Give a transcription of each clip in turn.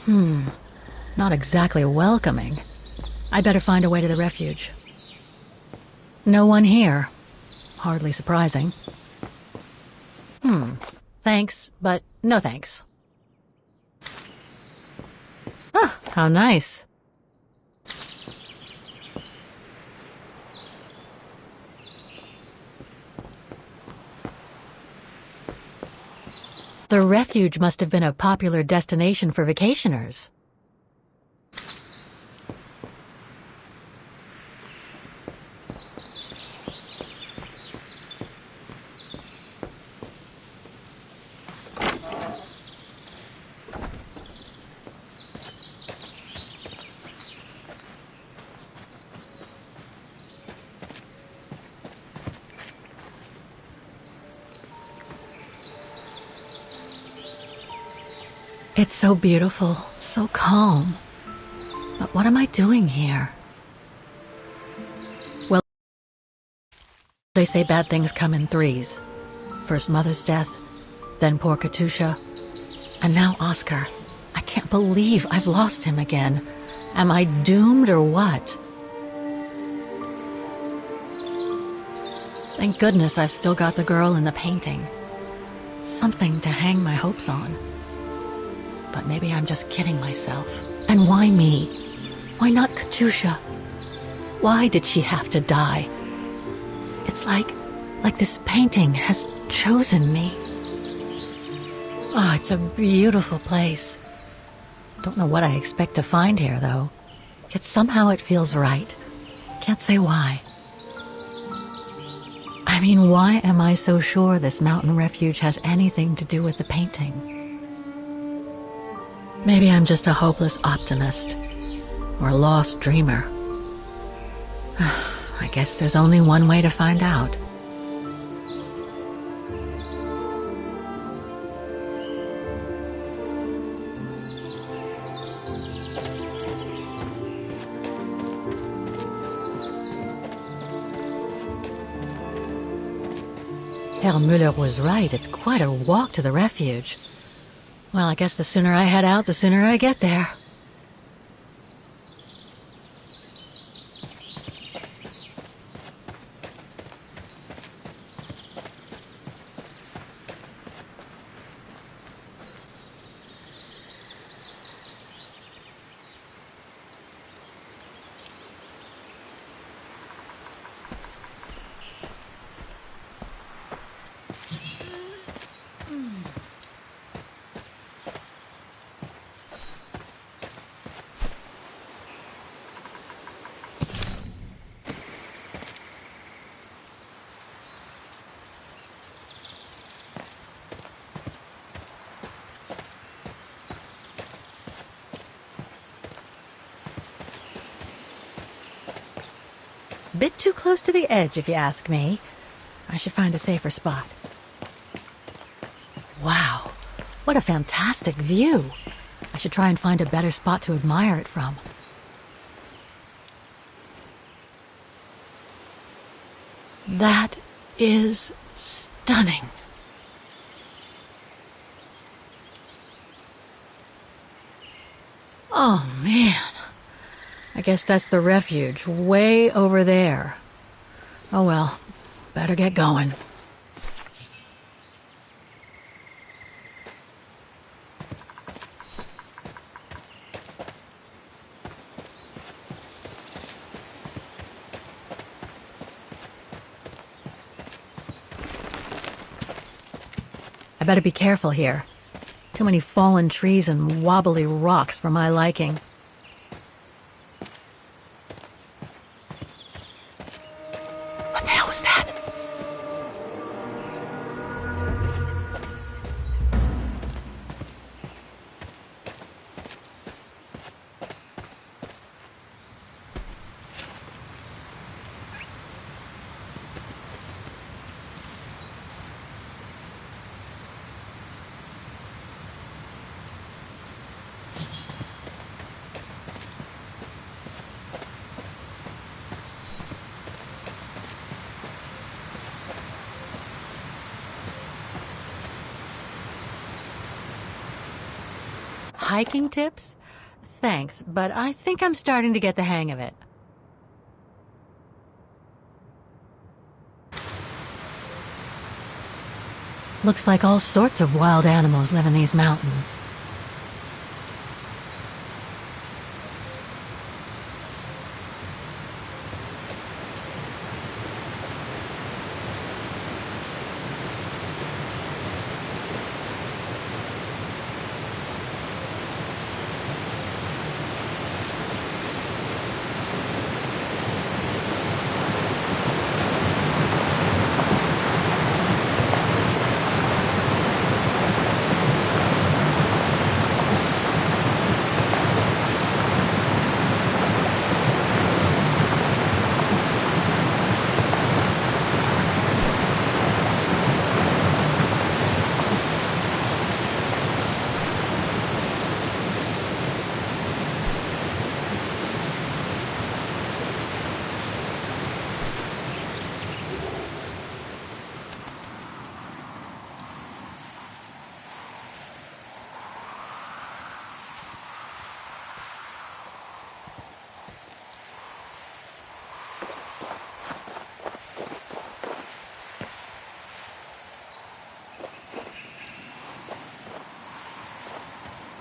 Not exactly welcoming. I'd better find a way to the refuge. No one here. Hardly surprising. Thanks, but no thanks. Ah, how nice. The refuge must have been a popular destination for vacationers. It's so beautiful, so calm. But what am I doing here? Well, they say bad things come in threes. First Mother's death, then poor Katusha, and now Oscar. I can't believe I've lost him again. Am I doomed or what? Thank goodness I've still got the girl in the painting. Something to hang my hopes on. But maybe I'm just kidding myself. And why me? Why not Katusha? Why did she have to die? It's like this painting has chosen me. Oh, it's a beautiful place. Don't know what I expect to find here, though. Yet somehow it feels right. Can't say why. I mean, why am I so sure this mountain refuge has anything to do with the painting? Maybe I'm just a hopeless optimist, or a lost dreamer. I guess there's only one way to find out. Herr Müller was right. It's quite a walk to the refuge. Well, I guess the sooner I head out, the sooner I get there. Bit too close to the edge, if you ask me. I should find a safer spot. Wow, what a fantastic view. I should try and find a better spot to admire it from. That is stunning. Oh, man. I guess that's the refuge, way over there. Oh well, better get going. I better be careful here. Too many fallen trees and wobbly rocks for my liking. Hiking tips? Thanks, but I think I'm starting to get the hang of it. Looks like all sorts of wild animals live in these mountains.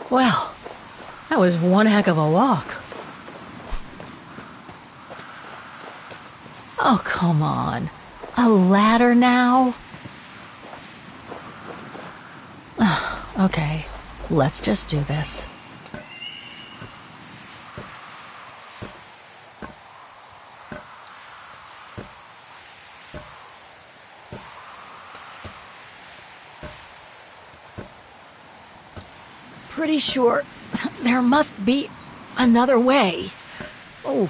Well, that was one heck of a walk. Oh, come on. A ladder now? Okay, let's just do this. Pretty sure there must be another way. Oh.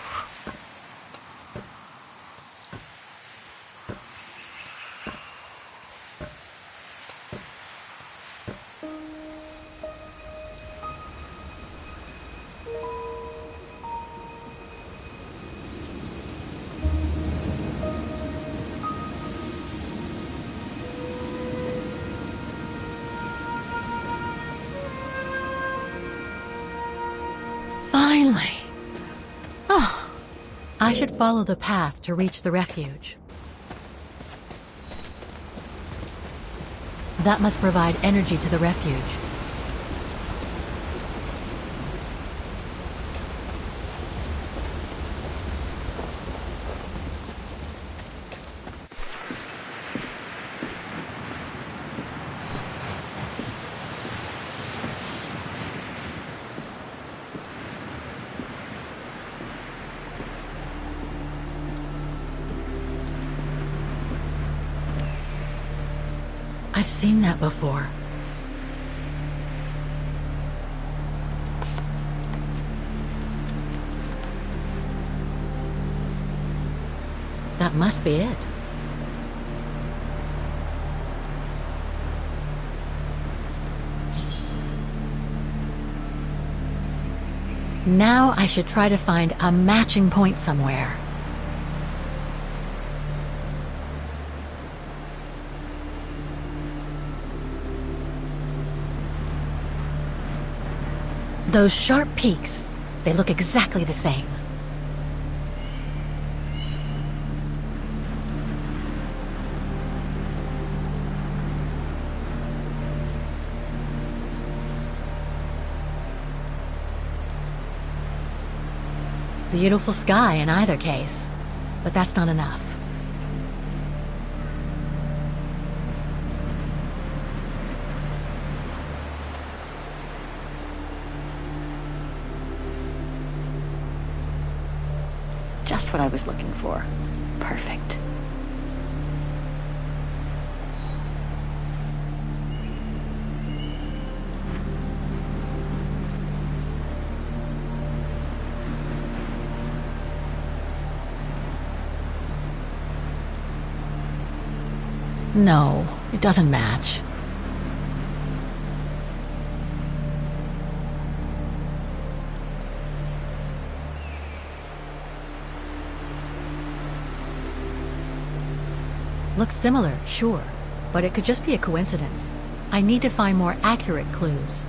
Finally. Oh, I should follow the path to reach the refuge. That must provide energy to the refuge. I've seen that before. That must be it. Now I should try to find a matching point somewhere. Those sharp peaks, they look exactly the same. Beautiful sky in either case, but that's not enough. Just what I was looking for. Perfect. No, it doesn't match. Looks similar, sure, but it could just be a coincidence. I need to find more accurate clues.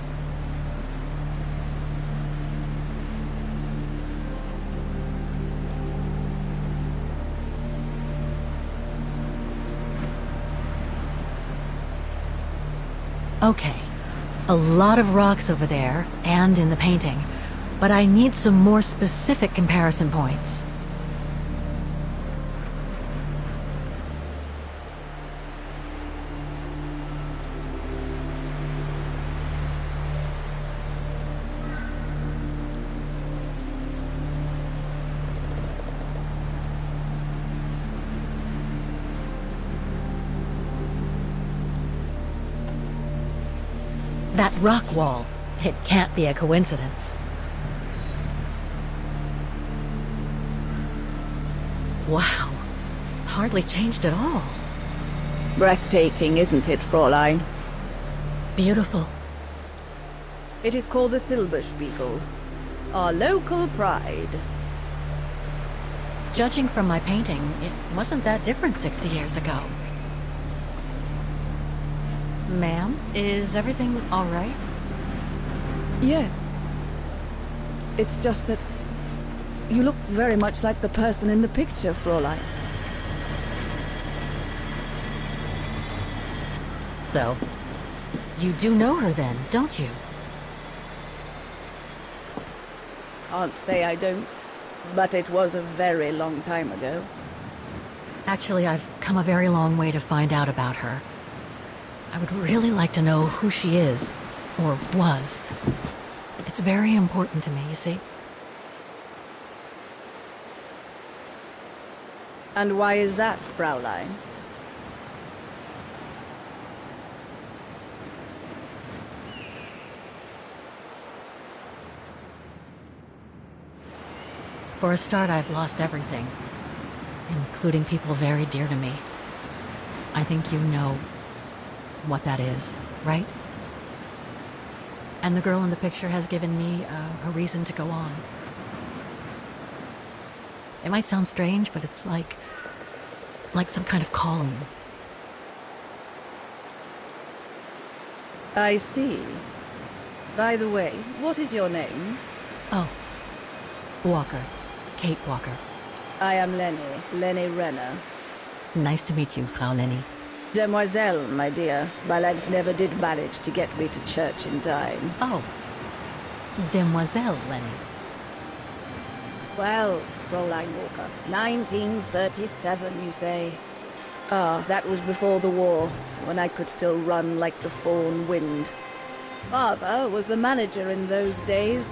Okay, a lot of rocks over there, and in the painting, but I need some more specific comparison points. That rock wall. It can't be a coincidence. Wow. Hardly changed at all. Breathtaking, isn't it, Fräulein? Beautiful. It is called the Silberspiegel, our local pride. Judging from my painting, it wasn't that different 60 years ago. Ma'am, is everything all right? Yes. It's just that you look very much like the person in the picture, Fräulein. So, you do know her then, don't you? Can't say I don't, but it was a very long time ago. Actually, I've come a very long way to find out about her. I would really like to know who she is, or was. It's very important to me, you see? And why is that, Fräulein? For a start, I've lost everything, including people very dear to me. I think you know what that is, right? And the girl in the picture has given me a reason to go on. It might sound strange, but it's like some kind of calling. I see. By the way, what is your name? Oh, Walker. Kate Walker. I am Lenny Renner. Nice to meet you, Frau Lenny. Demoiselle, my dear. My legs never did manage to get me to church in time. Oh, Demoiselle Lenny. Well, Fräulein Walker, 1937, you say? Ah, that was before the war, when I could still run like the fawn wind. Father was the manager in those days.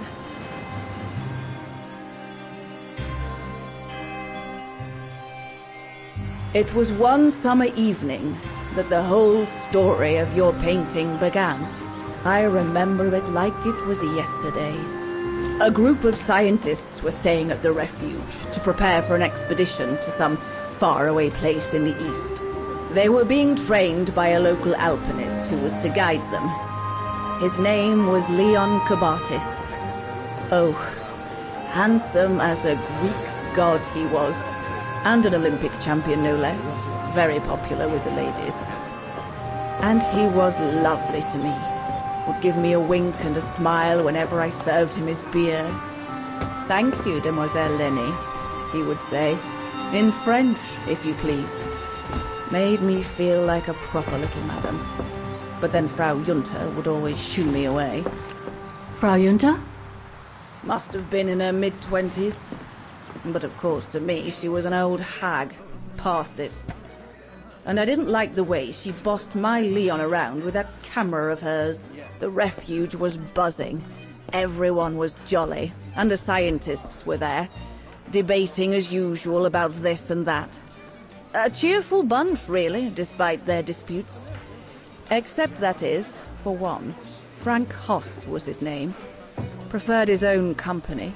It was one summer evening that the whole story of your painting began. I remember it like it was yesterday. A group of scientists were staying at the refuge to prepare for an expedition to some faraway place in the east. They were being trained by a local alpinist who was to guide them. His name was Leon Kabatis. Oh, handsome as a Greek god he was. And an Olympic champion, no less. Very popular with the ladies. And he was lovely to me. Would give me a wink and a smile whenever I served him his beer. "Thank you, Demoiselle Lenny," he would say. In French, if you please. Made me feel like a proper little madam. But then Frau Junta would always shoo me away. Frau Junta? Must have been in her mid-20s. But of course, to me, she was an old hag. Past it. And I didn't like the way she bossed my Leon around with that camera of hers. The refuge was buzzing. Everyone was jolly. And the scientists were there, debating as usual about this and that. A cheerful bunch, really, despite their disputes. Except, that is, for one. Frank Hoss was his name. Preferred his own company.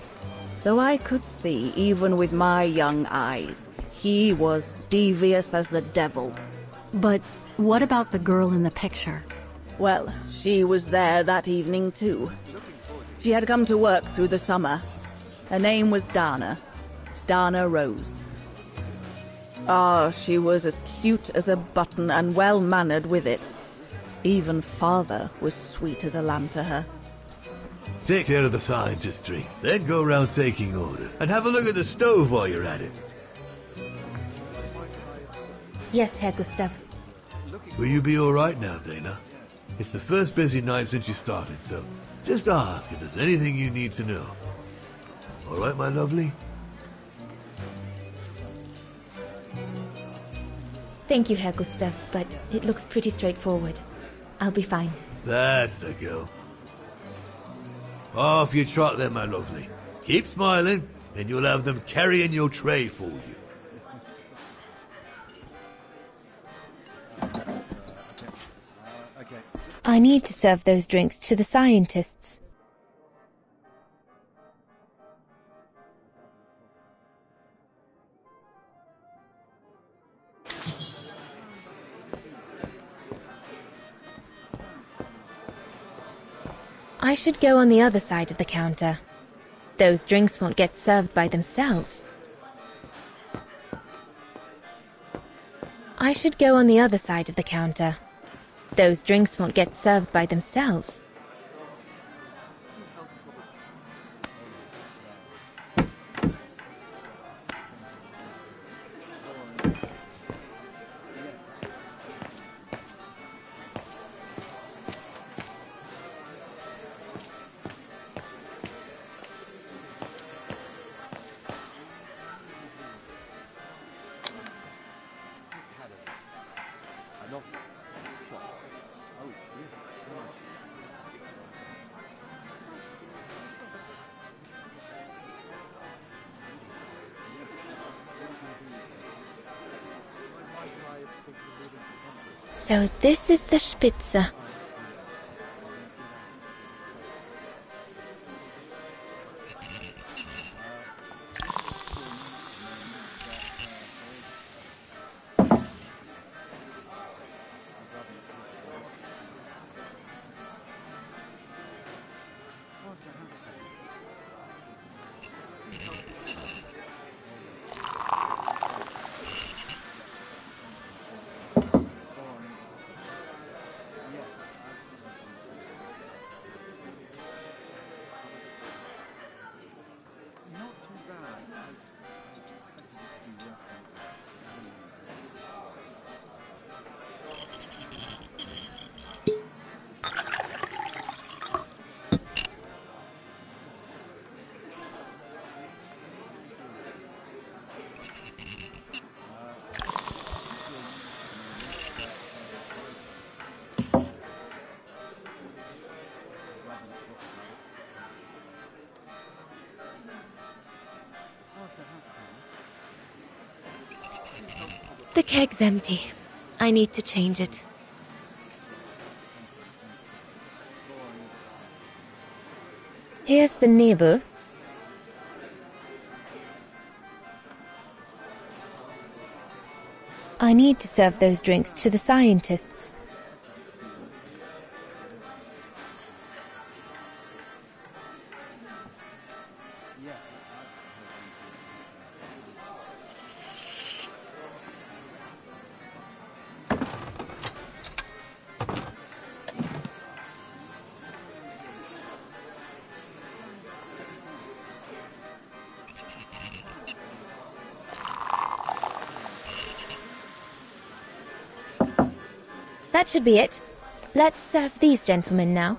Though I could see, even with my young eyes, he was devious as the devil. But what about the girl in the picture? Well, she was there that evening too. She had come to work through the summer. Her name was Dana. Dana Rose. Ah, she was as cute as a button and well-mannered with it. Even father was sweet as a lamb to her. Take care of the scientist drinks, then go round taking orders. And have a look at the stove while you're at it. Yes, Herr Gustav. Will you be all right now, Dana? It's the first busy night since you started, so just ask if there's anything you need to know. All right, my lovely? Thank you, Herr Gustav, but it looks pretty straightforward. I'll be fine. That's the girl. Off you trot then, my lovely. Keep smiling, and you'll have them carrying your tray for you. I need to serve those drinks to the scientists. I should go on the other side of the counter. Those drinks won't get served by themselves. I should go on the other side of the counter. Those drinks won't get served by themselves. So this is the Spitze. The keg's empty. I need to change it. Here's the Nebel. I need to serve those drinks to the scientists. That should be it. Let's serve these gentlemen now.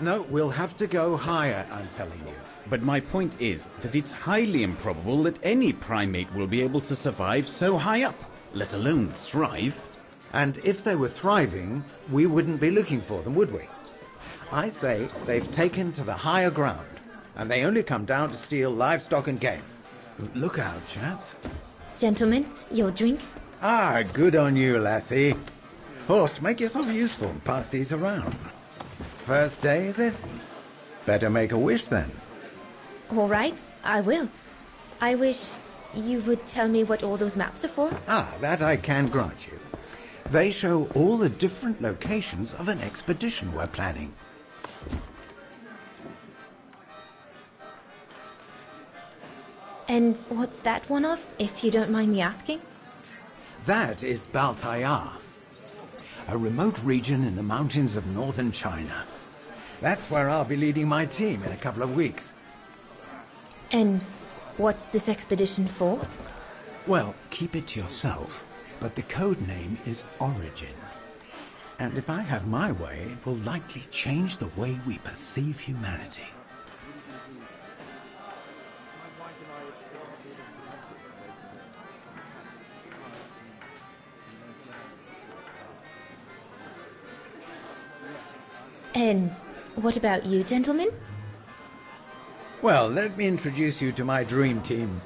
No, we'll have to go higher, I'm telling you. But my point is that it's highly improbable that any primate will be able to survive so high up, let alone thrive. And if they were thriving, we wouldn't be looking for them, would we? I say they've taken to the higher ground, and they only come down to steal livestock and game. Look out, chaps. Gentlemen, your drinks. Ah, good on you, lassie. Horst, make yourself useful and pass these around. First day, is it? Better make a wish, then. All right, I will. I wish you would tell me what all those maps are for. Ah, that I can grant you. They show all the different locations of an expedition we're planning. And what's that one of, if you don't mind me asking? That is Baltayar, a remote region in the mountains of northern China. That's where I'll be leading my team in a couple of weeks. And what's this expedition for? Well, keep it to yourself, but the code name is Origin. And if I have my way, it will likely change the way we perceive humanity. And what about you, gentlemen? Well, let me introduce you to my dream team.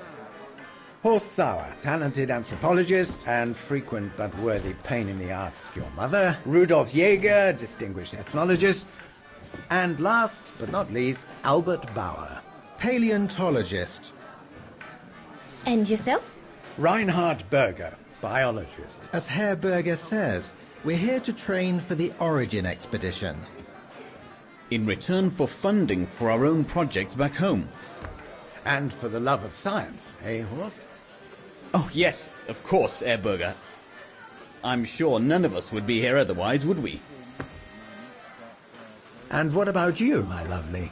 Horst Sauer, talented anthropologist and frequent but worthy pain in the ass to your mother. Rudolf Jäger, distinguished ethnologist. And last but not least, Albert Bauer, paleontologist. And yourself? Reinhard Berger, biologist. As Herr Berger says, we're here to train for the Origin expedition. In return for funding for our own projects back home. And for the love of science, eh, Horst? Oh, yes, of course, Herr Berger. I'm sure none of us would be here otherwise, would we? And what about you, my lovely?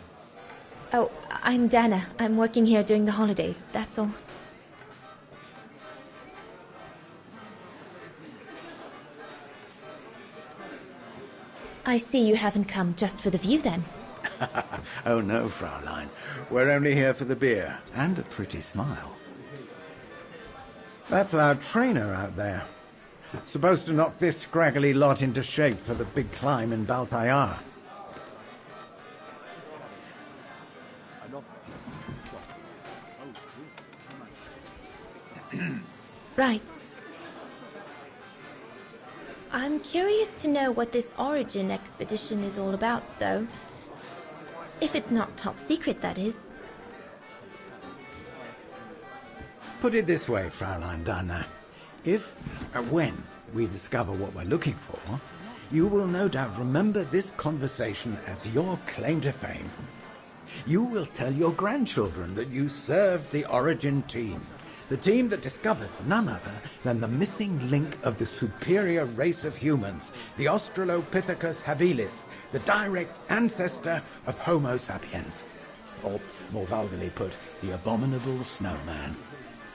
Oh, I'm Dana. I'm working here during the holidays, that's all. I see you haven't come just for the view, then. Oh, no, Fraulein. We're only here for the beer and a pretty smile. That's our trainer out there. Supposed to knock this scraggly lot into shape for the big climb in Baltayar. Right. I'm curious to know what this Origin expedition is all about, though. If it's not top secret, that is. Put it this way, Fraulein Dana. When we discover what we're looking for, you will no doubt remember this conversation as your claim to fame. You will tell your grandchildren that you served the Origin team. The team that discovered none other than the missing link of the superior race of humans, the Australopithecus habilis, the direct ancestor of Homo sapiens. Or, more vulgarly put, the abominable snowman.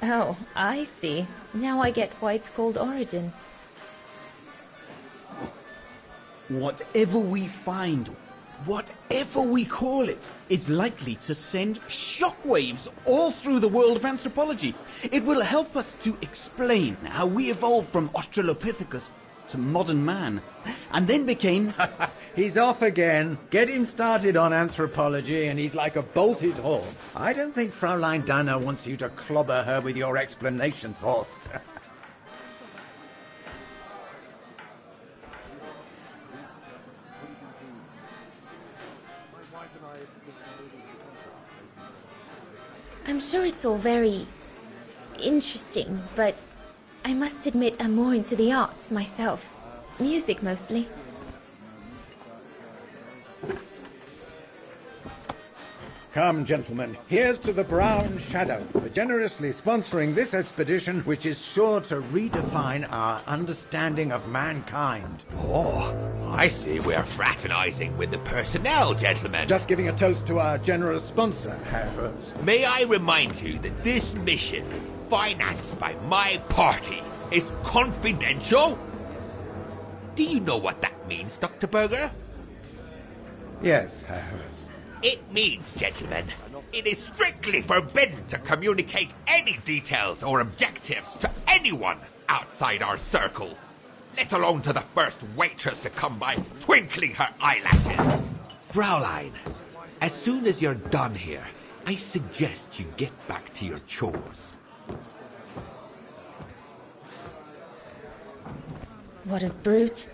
Oh, I see. Now I get why it's called Origin. Whatever we find, whatever we call it, it's likely to send shockwaves all through the world of anthropology. It will help us to explain how we evolved from Australopithecus to modern man, and then became... He's off again. Get him started on anthropology and he's like a bolted horse. I don't think Fraulein Dana wants you to clobber her with your explanations, Horst. I'm sure it's all very interesting, but I must admit I'm more into the arts myself. Music mostly. Come, gentlemen, here's to the Brown Shadow for generously sponsoring this expedition, which is sure to redefine our understanding of mankind. Oh, I see we're fraternizing with the personnel, gentlemen. Just giving a toast to our generous sponsor, Herr Hertz. May I remind you that this mission, financed by my party, is confidential? Do you know what that means, Dr. Berger? Yes, Herr Hertz. It means, gentlemen, it is strictly forbidden to communicate any details or objectives to anyone outside our circle, let alone to the first waitress to come by twinkling her eyelashes. Fraulein, as soon as you're done here, I suggest you get back to your chores. What a brute.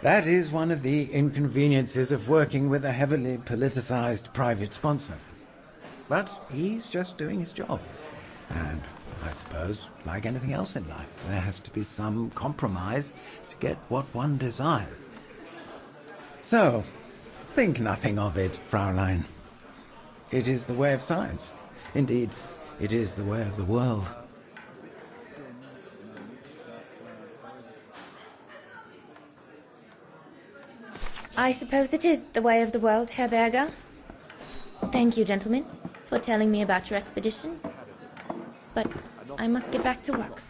That is one of the inconveniences of working with a heavily politicized private sponsor. But he's just doing his job. And I suppose, like anything else in life, there has to be some compromise to get what one desires. So, think nothing of it, Fraulein. It is the way of science. Indeed, it is the way of the world. I suppose it is the way of the world, Herr Berger. Thank you, gentlemen, for telling me about your expedition. But I must get back to work.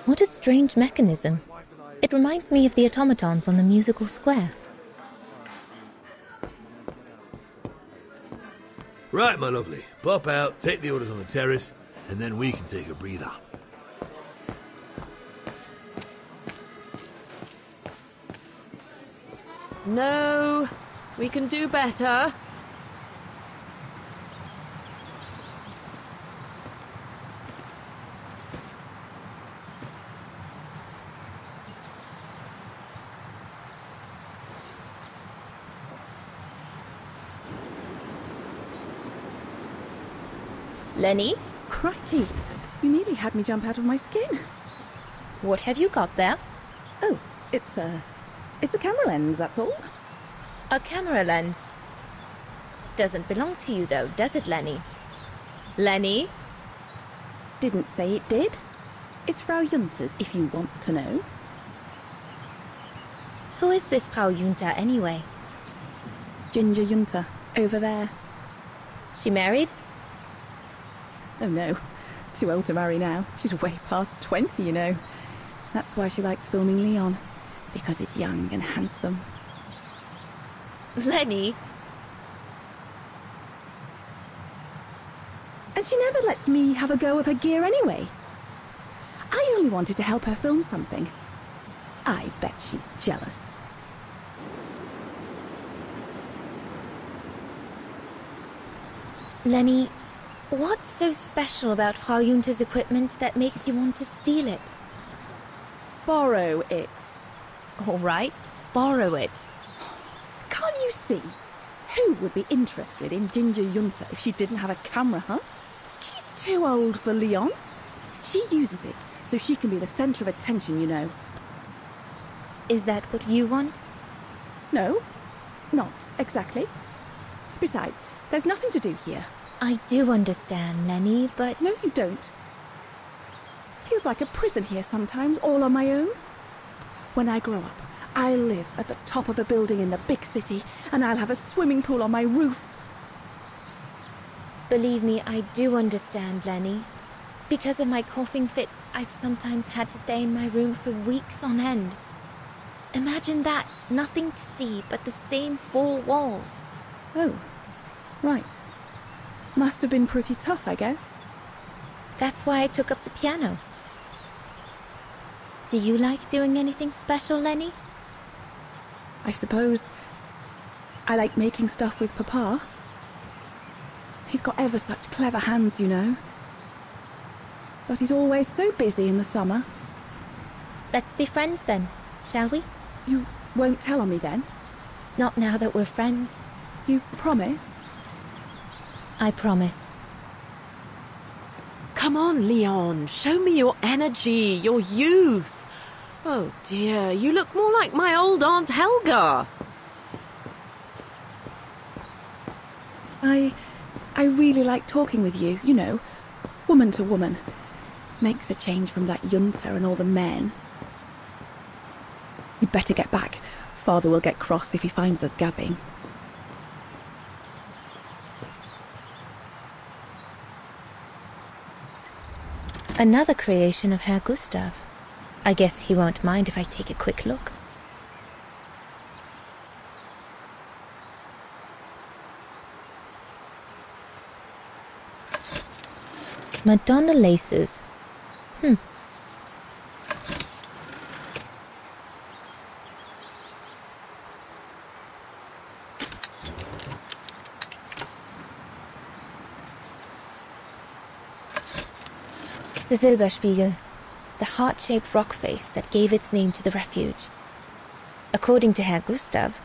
What a strange mechanism. It reminds me of the automatons on the musical square. Right, my lovely. Pop out, take the orders on the terrace, and then we can take a breather. No, we can do better. Lenny, Crikey, you nearly had me jump out of my skin. what have you got there? Oh, it's a camera lens, that's all. A camera lens. Doesn't belong to you, though, does it, Lenny? Lenny? Didn't say it did. It's Frau Junter's, if you want to know. Who is this Frau Junter, anyway? Ginger Junter, over there. She married? Oh no, too old to marry now. She's way past 20, you know. That's why she likes filming Leon, because he's young and handsome. Lenny? And she never lets me have a go of her gear anyway. I only wanted to help her film something. I bet she's jealous. Lenny, what's so special about Frau Junter's equipment that makes you want to steal it? Borrow it. All right, borrow it. Can't you see? Who would be interested in Ginger Junter if she didn't have a camera, huh? She's too old for Leon. She uses it so she can be the centre of attention, you know. Is that what you want? No, not exactly. Besides, there's nothing to do here. I do understand, Lenny, but... No, you don't. Feels like a prison here sometimes, all on my own. When I grow up, I'll live at the top of a building in the big city, and I'll have a swimming pool on my roof. Believe me, I do understand, Lenny. Because of my coughing fits, I've sometimes had to stay in my room for weeks on end. Imagine that, nothing to see but the same four walls. Oh, right. Must have been pretty tough, I guess. That's why I took up the piano. Do you like doing anything special, Lenny? I suppose I like making stuff with Papa. He's got ever such clever hands, you know. But he's always so busy in the summer. Let's be friends then, shall we? You won't tell on me then? Not now that we're friends. You promise? I promise. Come on, Leon. Show me your energy, your youth. Oh dear, you look more like my old Aunt Helga. I really like talking with you, you know, woman to woman. Makes a change from that Junter and all the men. We'd better get back. Father will get cross if he finds us gabbing. Another creation of Herr Gustav. I guess he won't mind if I take a quick look. Madonna laces. The Silberspiegel, the heart-shaped rock face that gave its name to the refuge. According to Herr Gustav,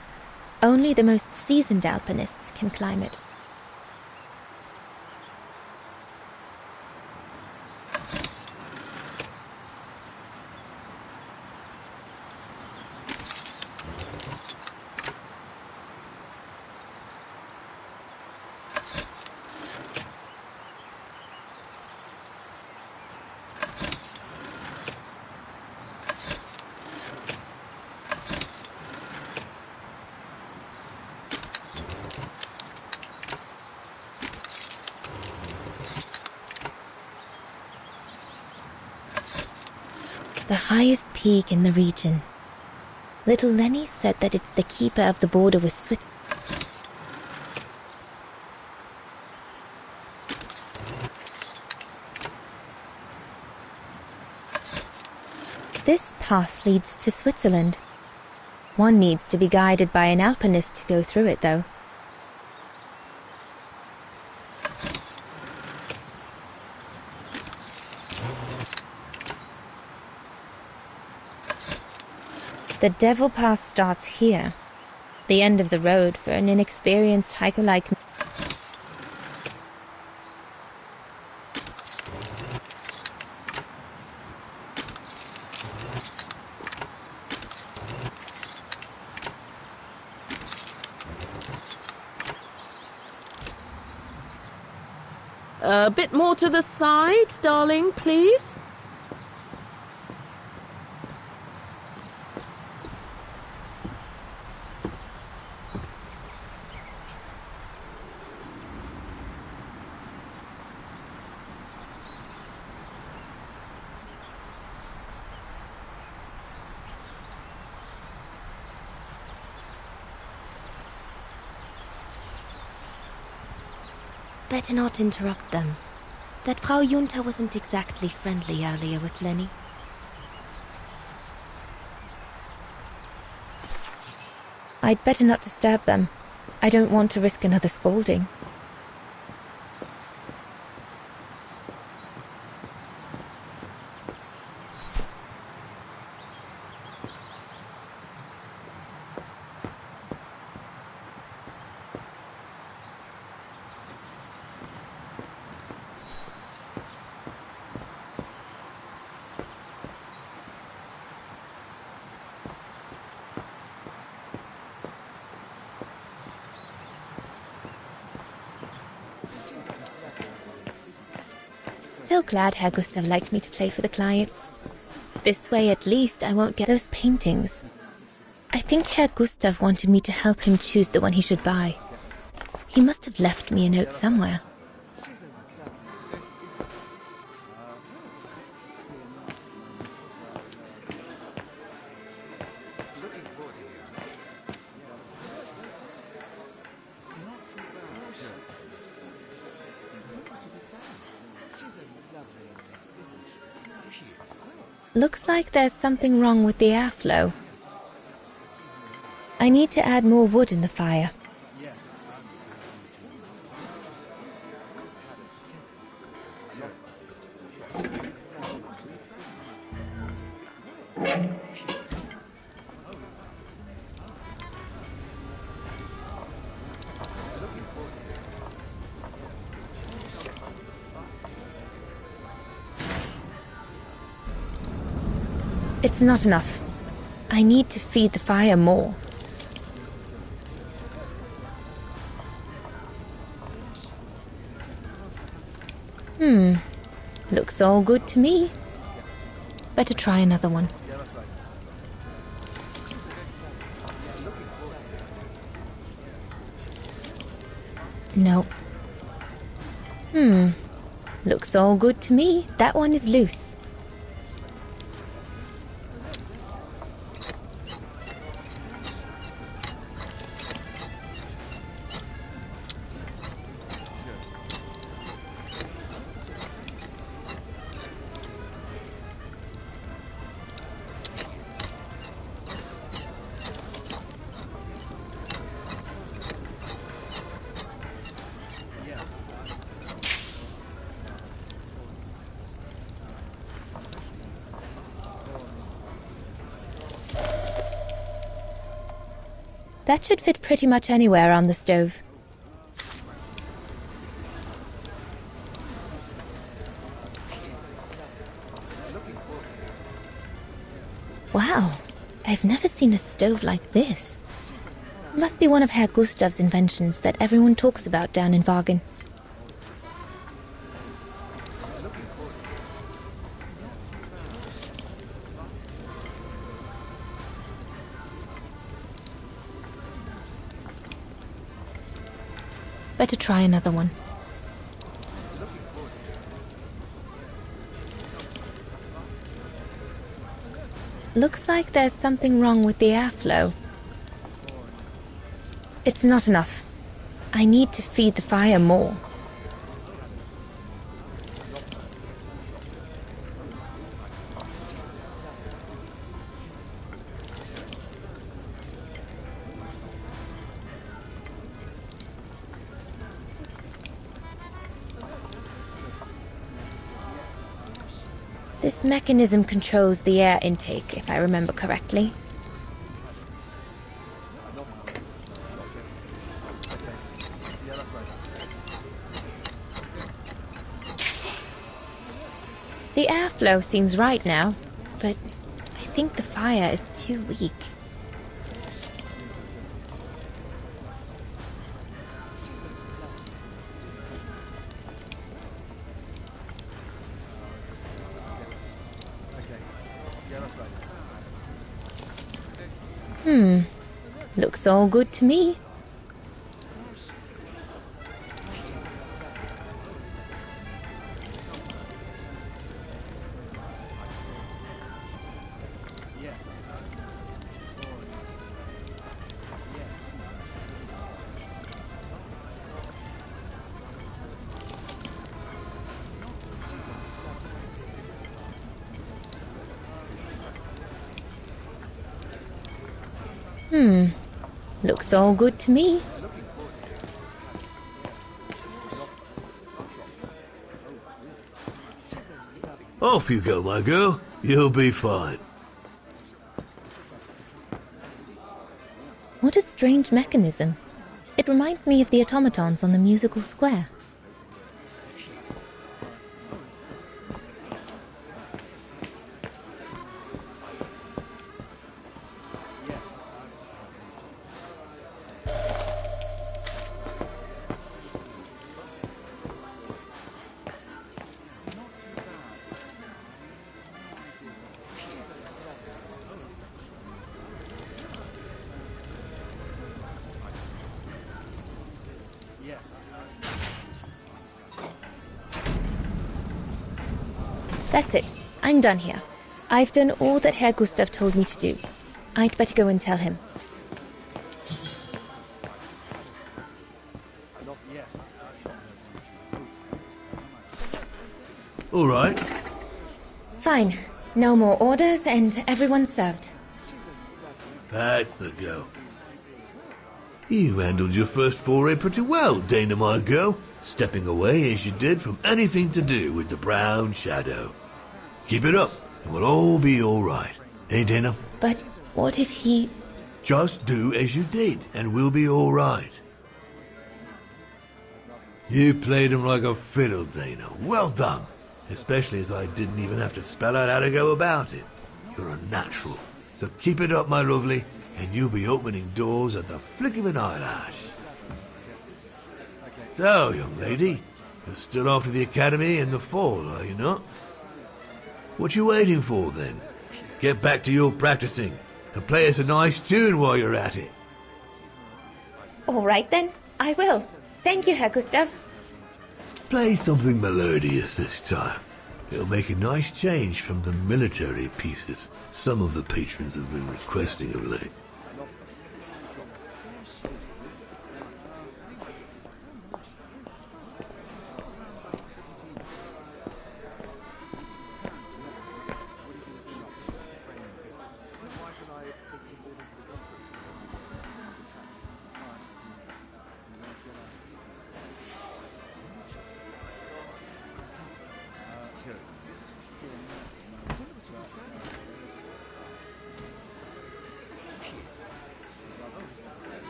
only the most seasoned alpinists can climb it. highest peak in the region. Little Lenny said that it's the keeper of the border with Switzerland. This path leads to Switzerland. One needs to be guided by an alpinist to go through it, though. The Devil Pass starts here, the end of the road for an inexperienced hiker like me. A bit more to the side, darling, please. Better not interrupt them. That Frau Junta wasn't exactly friendly earlier with Lenny. I'd better not disturb them. I don't want to risk another scolding. So glad Herr Gustav likes me to play for the clients. This way at least I won't get those paintings. I think Herr Gustav wanted me to help him choose the one he should buy. He must have left me a note somewhere. Looks like there's something wrong with the airflow. I need to add more wood in the fire. It's not enough. I need to feed the fire more. Looks all good to me. Better try another one. Nope. Looks all good to me. That one is loose. That should fit pretty much anywhere on the stove. Wow, I've never seen a stove like this. It must be one of Herr Gustav's inventions that everyone talks about down in Wagen. Better try another one. Looks like there's something wrong with the airflow. It's not enough. I need to feed the fire more. This mechanism controls the air intake, if I remember correctly. The airflow seems right now, but I think the fire is too weak. Looks all good to me. Looks all good to me. Off you go, my girl. You'll be fine. What a strange mechanism. It reminds me of the automatons on the musical square. That's it. I'm done here. I've done all that Herr Gustav told me to do. I'd better go and tell him. All right. Fine. No more orders and everyone's served. That's the go. You handled your first foray pretty well, Dana, my girl, stepping away as you did from anything to do with the Brown Shadow. Keep it up, and we'll all be all right. Eh, Dana? But what if he... Just do as you did, and we'll be all right. You played him like a fiddle, Dana. Well done. Especially as I didn't even have to spell out how to go about it. You're a natural. So keep it up, my lovely, and you'll be opening doors at the flick of an eyelash. So, young lady, you're still off to the academy in the fall, are you not? What you waiting for, then? Get back to your practicing, and play us a nice tune while you're at it. All right, then. I will. Thank you, Herr Gustav. Play something melodious this time. It'll make a nice change from the military pieces some of the patrons have been requesting of late.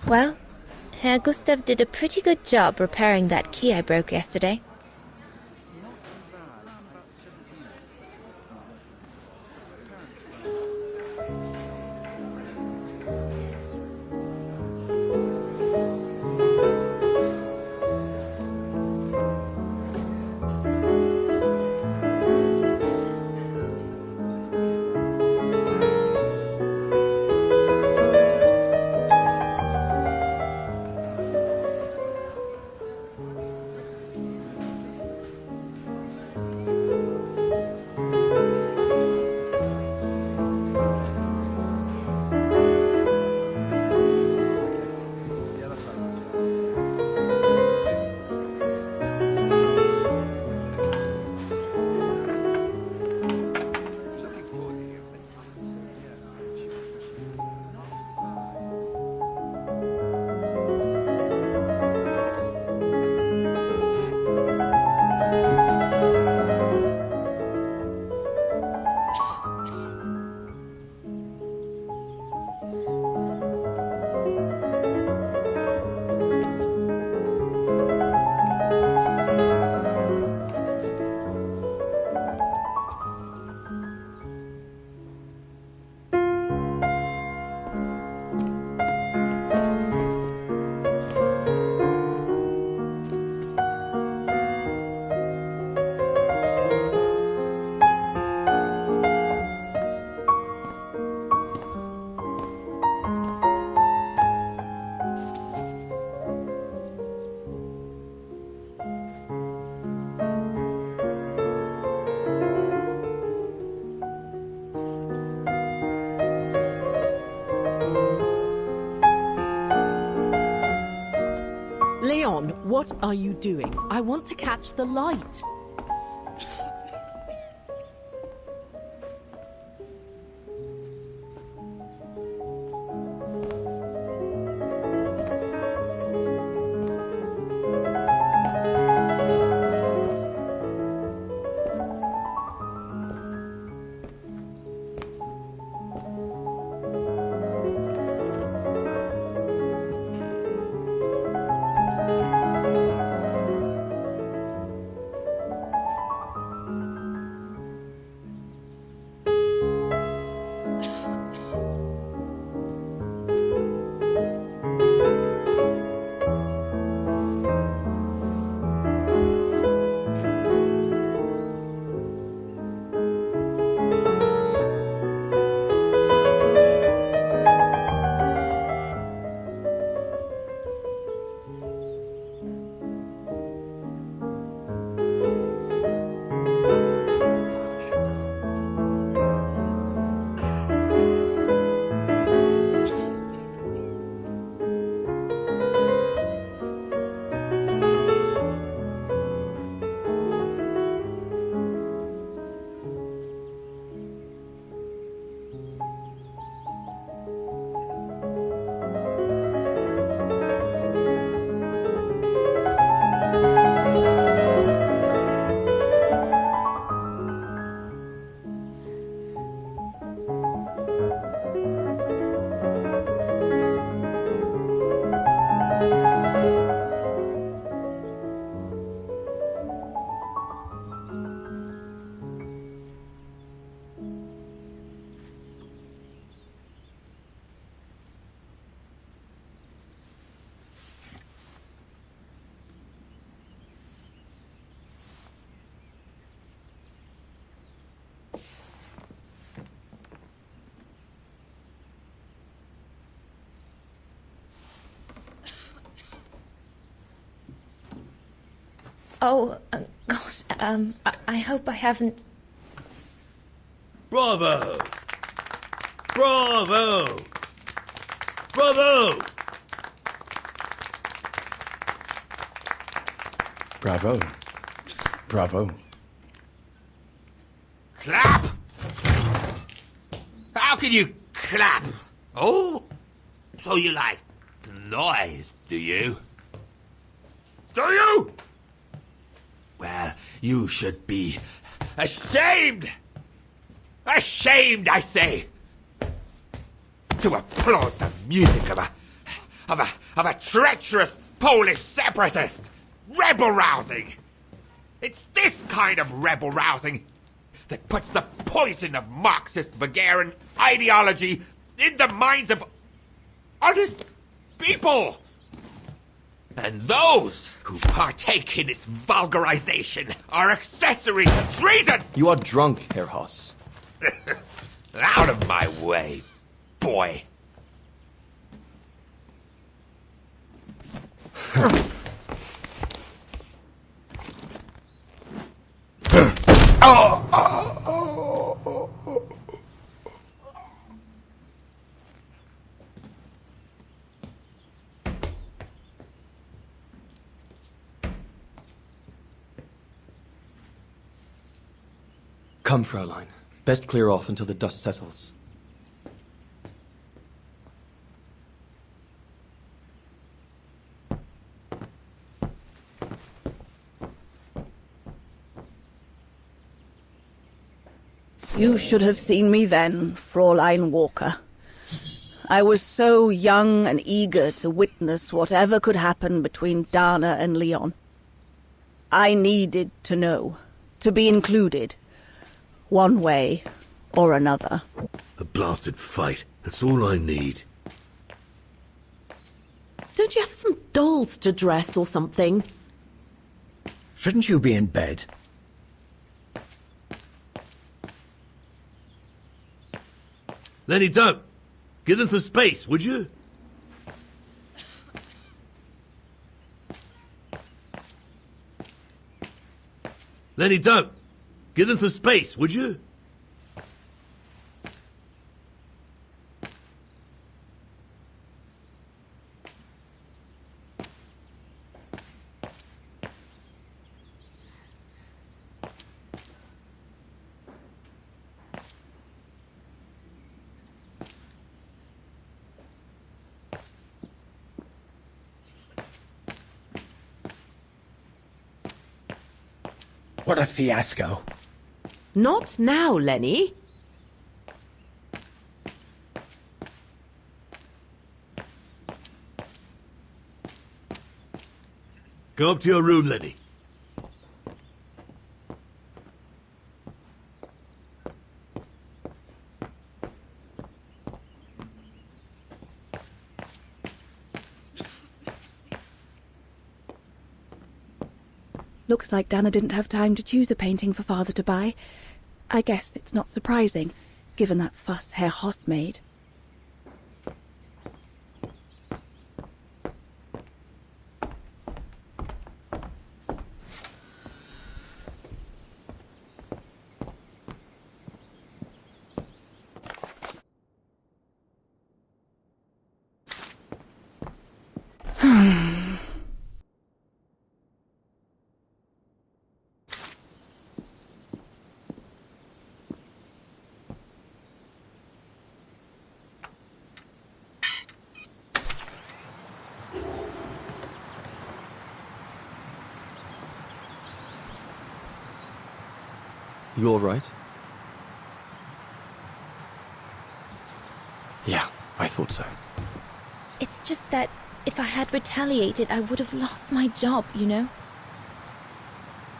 Well, Herr Gustav did a pretty good job repairing that key I broke yesterday. What are you doing? I want to catch the light. Oh, gosh, I hope I haven't... Bravo! Bravo! Bravo! Bravo. Bravo. Clap! How can you clap? Oh, so you like noise, do you? Do you? Well, you should be ashamed! Ashamed, I say! To applaud the music of a treacherous Polish separatist! Rebel rousing! It's this kind of rebel rousing that puts the poison of Marxist Bulgarian ideology in the minds of honest people! And those who partake in its vulgarization are accessory to treason! You are drunk, Herr Haas. Out of my way, boy. Come, Fraulein. Best clear off until the dust settles. You should have seen me then, Fraulein Walker. I was so young and eager to witness whatever could happen between Dana and Leon. I needed to know, to be included, one way or another. A blasted fight. That's all I need. Don't you have some dolls to dress or something? Shouldn't you be in bed? Lenny, don't! Give them some space, would you? Lenny, don't! Give them some space, would you? What a fiasco. Not now, Lenny. Go up to your room, Lenny. Looks like Dana didn't have time to choose a painting for Father to buy. I guess it's not surprising, given that fuss Herr Hoss made. You all right? Yeah, I thought so. It's just that if I had retaliated, I would have lost my job, you know?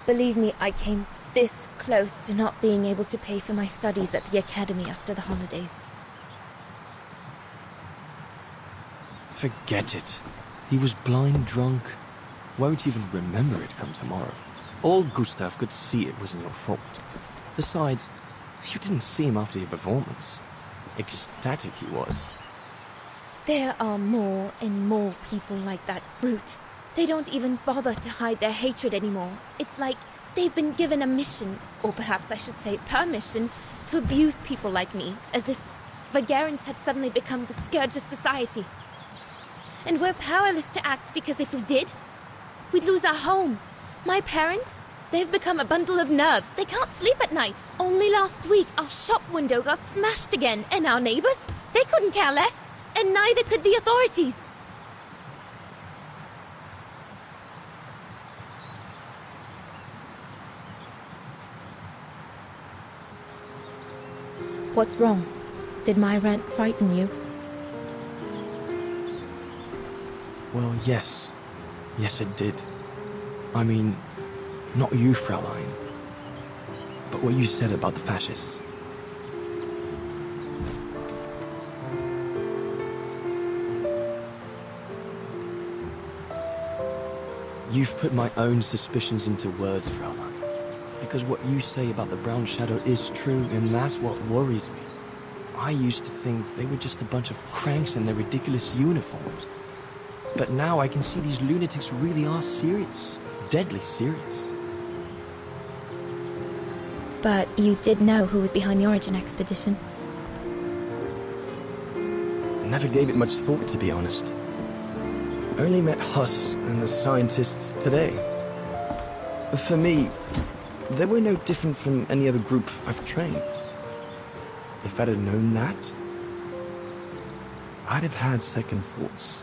Believe me, I came this close to not being able to pay for my studies at the academy after the holidays. Forget it. He was blind drunk. Won't even remember it come tomorrow. All Gustav could see it wasn't your fault. Besides, you didn't see him after your performance. Ecstatic he was. There are more and more people like that brute. They don't even bother to hide their hatred anymore. It's like they've been given a mission, or perhaps I should say permission, to abuse people like me, as if Vagarans had suddenly become the scourge of society. And we're powerless to act because if we did, we'd lose our home. My parents, they've become a bundle of nerves. They can't sleep at night. Only last week, our shop window got smashed again, and our neighbors, they couldn't care less, and neither could the authorities. What's wrong? Did my rant frighten you? Well, yes. Yes, it did. I mean, not you, Fraulein. But what you said about the fascists. You've put my own suspicions into words, Fraulein. Because what you say about the Brown Shadow is true, and that's what worries me. I used to think they were just a bunch of cranks in their ridiculous uniforms. But now I can see these lunatics really are serious. Deadly serious. But you did know who was behind the Origin expedition? Never gave it much thought, to be honest. Only met Huss and the scientists today. For me, they were no different from any other group I've trained. If I'd have known that, I'd have had second thoughts.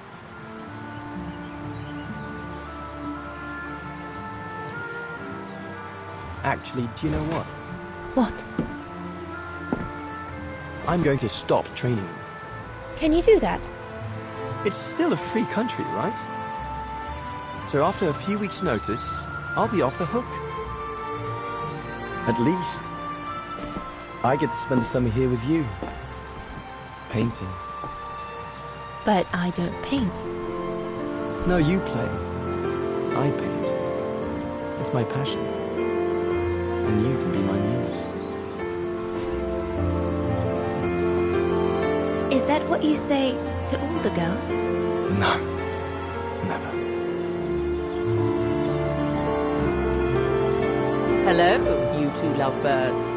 Actually, do you know what? What? I'm going to stop training you. Can you do that? It's still a free country, right? So after a few weeks' notice, I'll be off the hook. At least, I get to spend the summer here with you. Painting. But I don't paint. No, you play. I paint. It's my passion. And you can be my muse. Is that what you say to all the girls? No. Never. Hello, you two lovebirds.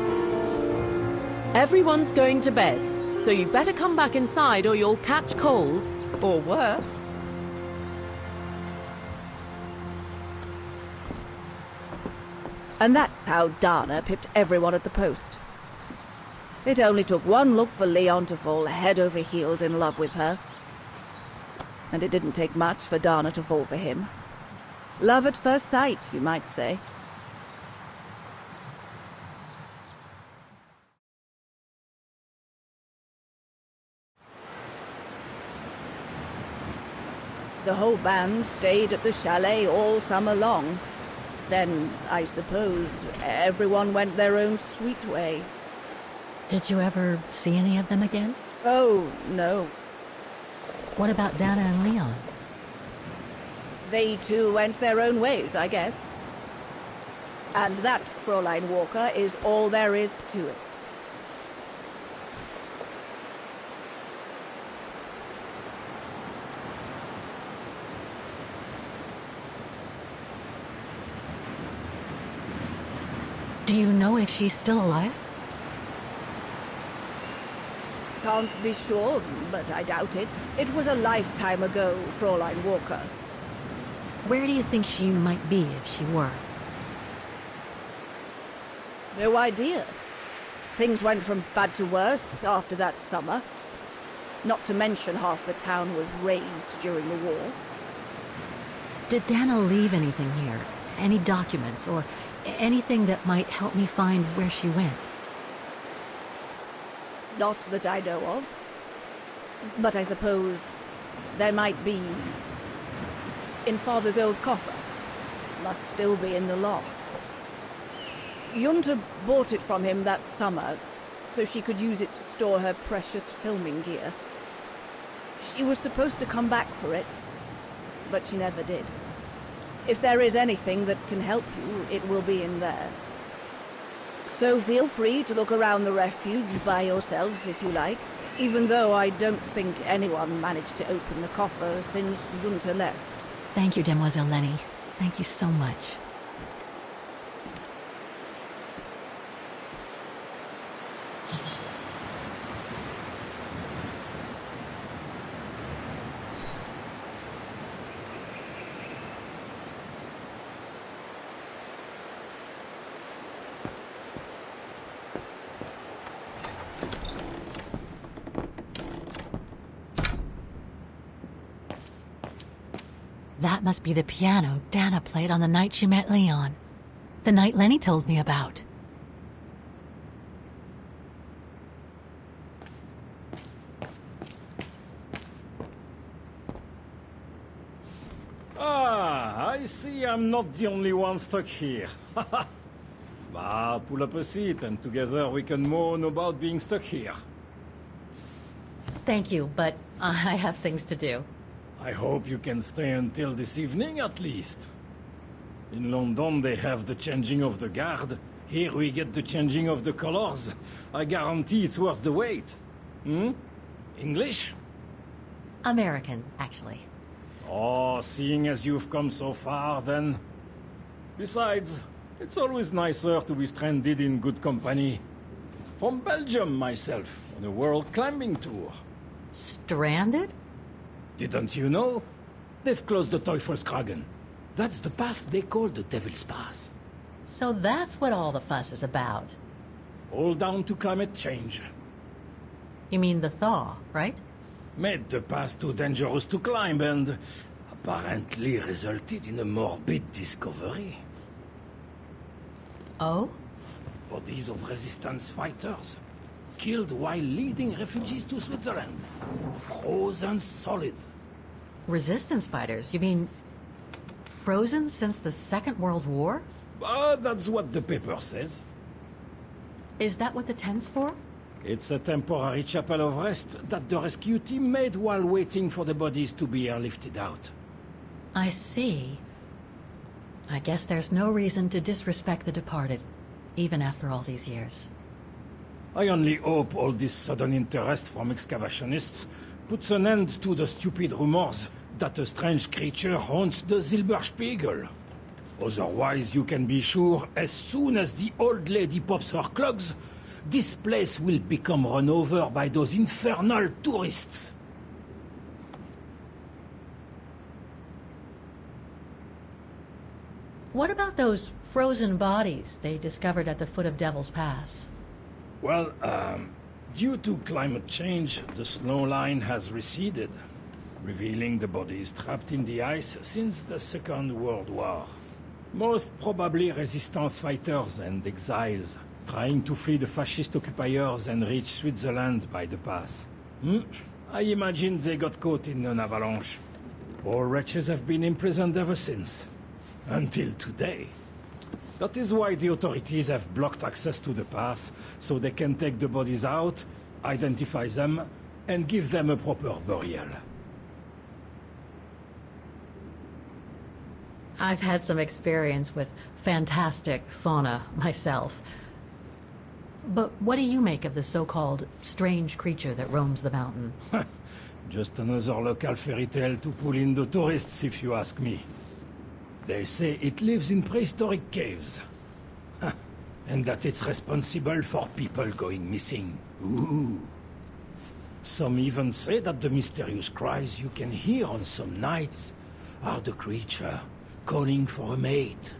Everyone's going to bed, so you better come back inside or you'll catch cold, or worse. And that's how Dana pipped everyone at the post. It only took one look for Leon to fall head over heels in love with her. And it didn't take much for Dana to fall for him. Love at first sight, you might say. The whole band stayed at the chalet all summer long. Then, I suppose, everyone went their own sweet way. Did you ever see any of them again? Oh, no. What about Dana and Leon? They too went their own ways, I guess. And that, Fräulein Walker, is all there is to it. Do you know if she's still alive? Can't be sure, but I doubt it. It was a lifetime ago, Fräulein Walker. Where do you think she might be if she were? No idea. Things went from bad to worse after that summer. Not to mention half the town was razed during the war. Did Dana leave anything here? Any documents or anything that might help me find where she went? Not that I know of. But I suppose there might be in Father's old coffer. Must still be in the loft. Junta bought it from him that summer, so she could use it to store her precious filming gear. She was supposed to come back for it, but she never did. If there is anything that can help you, it will be in there. So feel free to look around the refuge by yourselves if you like, even though I don't think anyone managed to open the coffer since Junta left. Thank you, Demoiselle Lenny. Thank you so much. That must be the piano Dana played on the night she met Leon. The night Lenny told me about. Ah, I see I'm not the only one stuck here. Bah, pull up a seat and together we can moan about being stuck here. Thank you, but I have things to do. I hope you can stay until this evening at least. In London they have the changing of the guard. Here we get the changing of the colors. I guarantee it's worth the wait. English? American, actually. Oh, seeing as you've come so far, then. Besides, it's always nicer to be stranded in good company. From Belgium, myself, on a world climbing tour. Stranded? Didn't you know? They've closed the Teufelskragen. That's the path they call the Devil's Pass. So that's what all the fuss is about. All down to climate change. You mean the thaw, right? Made the path too dangerous to climb and apparently resulted in a morbid discovery. Oh? Bodies of resistance fighters. Killed while leading refugees to Switzerland. Frozen solid. Resistance fighters? You mean frozen since the Second World War? That's what the paper says. Is that what the tent's for? It's a temporary chapel of rest that the rescue team made while waiting for the bodies to be airlifted out. I see. I guess there's no reason to disrespect the departed, even after all these years. I only hope all this sudden interest from excavationists puts an end to the stupid rumors that a strange creature haunts the Silberspiegel. Otherwise, you can be sure, as soon as the old lady pops her clogs, this place will become run over by those infernal tourists. What about those frozen bodies they discovered at the foot of Devil's Pass? Well, due to climate change, the snow line has receded, revealing the bodies trapped in the ice since the Second World War. Most probably resistance fighters and exiles, trying to flee the fascist occupiers and reach Switzerland by the pass. I imagine they got caught in an avalanche. Poor wretches have been imprisoned ever since. Until today. That is why the authorities have blocked access to the pass, so they can take the bodies out, identify them, and give them a proper burial. I've had some experience with fantastic fauna myself. But what do you make of the so-called strange creature that roams the mountain? Just another local fairy tale to pull in the tourists, if you ask me. They say it lives in prehistoric caves. And that it's responsible for people going missing. Ooh. Some even say that the mysterious cries you can hear on some nights are the creature calling for a mate.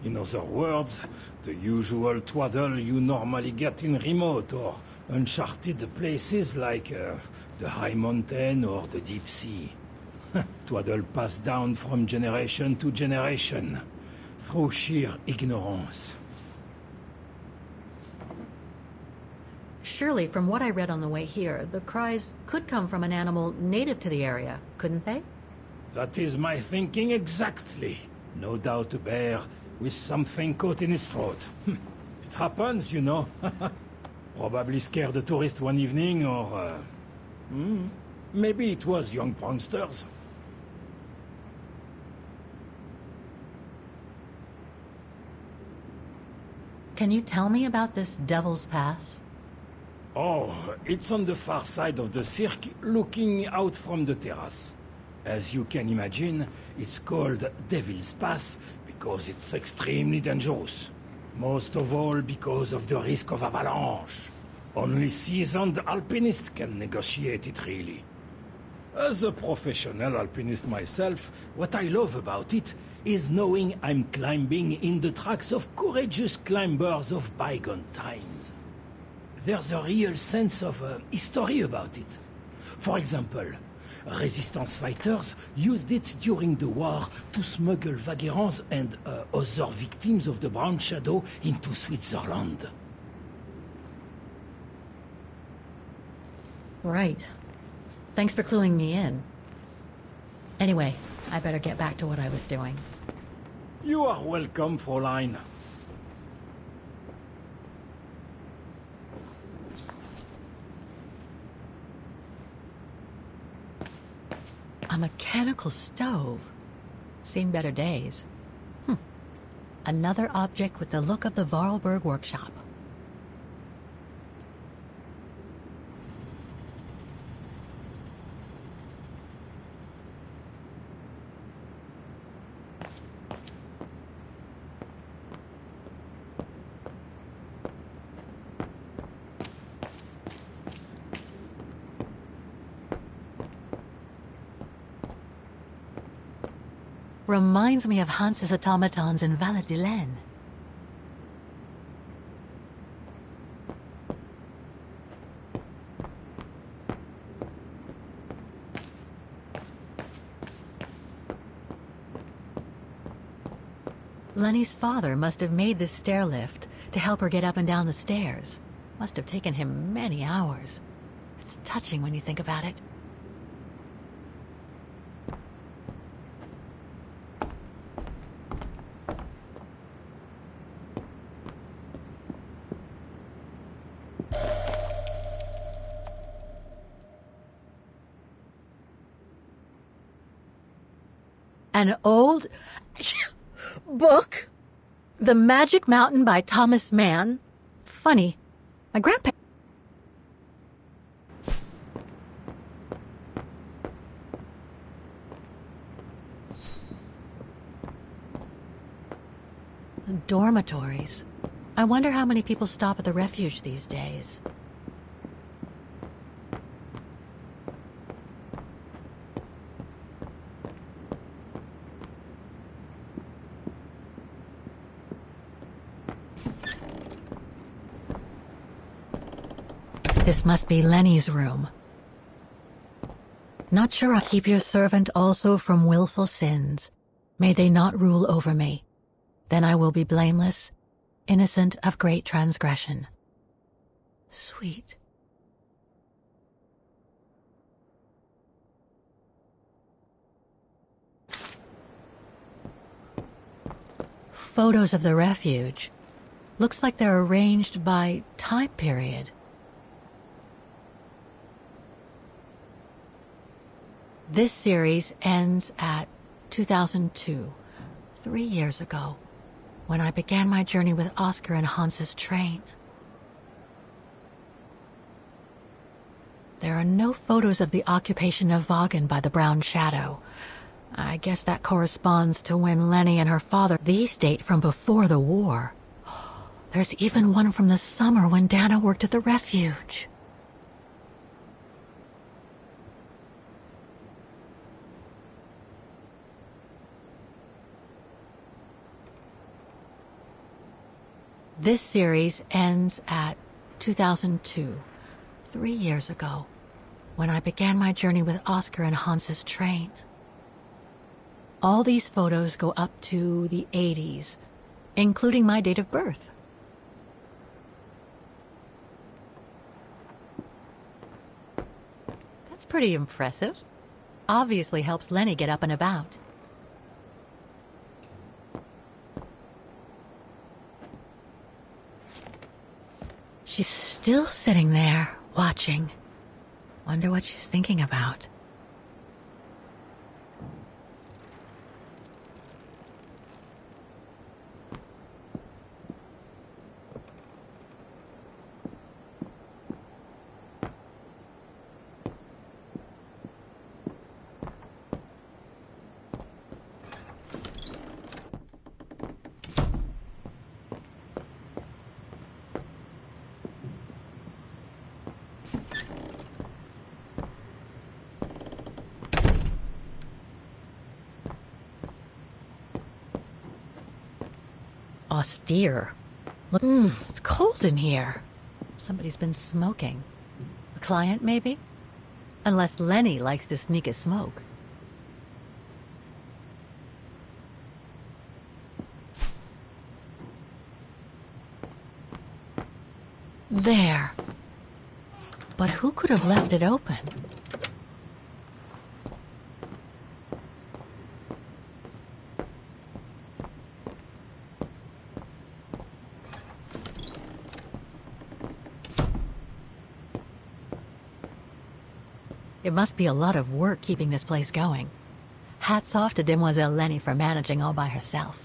In other words, the usual twaddle you normally get in remote or uncharted places like the high mountain or the deep sea. Twaddle passed down from generation to generation through sheer ignorance. Surely, from what I read on the way here, the cries could come from an animal native to the area, couldn't they? That is my thinking exactly. No doubt a bear with something caught in his throat. It happens, you know. Probably scared a tourist one evening, or... maybe it was young pranksters. Can you tell me about this Devil's Pass? Oh, it's on the far side of the cirque, looking out from the terrace. As you can imagine, it's called Devil's Pass because it's extremely dangerous. Most of all because of the risk of avalanche. Only seasoned alpinists can negotiate it, really. As a professional alpinist myself, what I love about it is knowing I'm climbing in the tracks of courageous climbers of bygone times. There's a real sense of history about it. For example, resistance fighters used it during the war to smuggle vagrants and other victims of the Brown Shadow into Switzerland. Right. Thanks for cluing me in. Anyway, I better get back to what I was doing. You are welcome, Fräulein. A mechanical stove. Seen better days. Another object with the look of the Vorarlberg workshop. Reminds me of Hans's automatons in Valladolid. Lenny's father must have made this stair lift to help her get up and down the stairs. Must have taken him many hours. It's touching when you think about it. An old book? The Magic Mountain by Thomas Mann? Funny. My grandpa... Dormitories. I wonder how many people stop at the refuge these days. This must be Lenny's room. Not sure I'll keep your servant also from willful sins. May they not rule over me. Then I will be blameless, innocent of great transgression. Sweet. photos of the refuge. Looks like they're arranged by time period. This series ends at 2002, 3 years ago, when I began my journey with Oscar and Hans's train. There are no photos of the occupation of Vaughan by the Brown Shadow. I guess that corresponds to when Lenny and her father... These date from before the war. There's even one from the summer when Dana worked at the refuge. This series ends at 2002, 3 years ago, when I began my journey with Oscar and Hans's train. All these photos go up to the 80s, including my date of birth. That's pretty impressive. Obviously helps Lenny get up and about. She's still sitting there, watching. Wonder what she's thinking about. Austere. Look, it's cold in here. Somebody's been smoking. A client, maybe? Unless Lenny likes to sneak a smoke. There. But who could have left it open? It must be a lot of work keeping this place going. Hats off to Demoiselle Lenny for managing all by herself.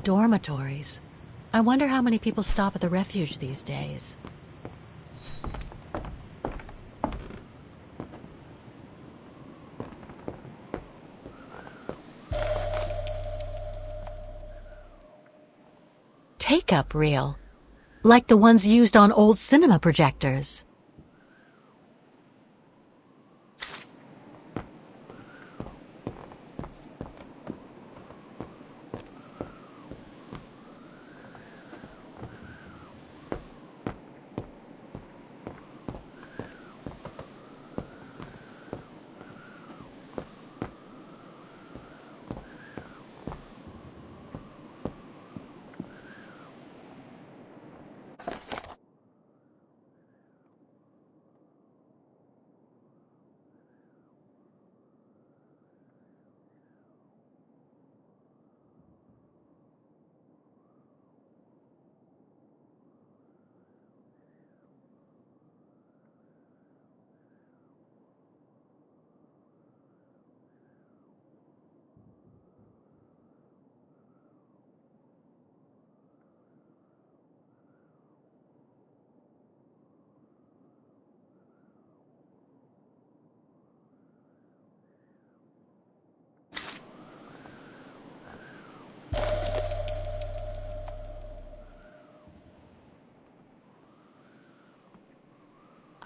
Dormitories. I wonder how many people stop at the refuge these days. Take-up reel. Like the ones used on old cinema projectors.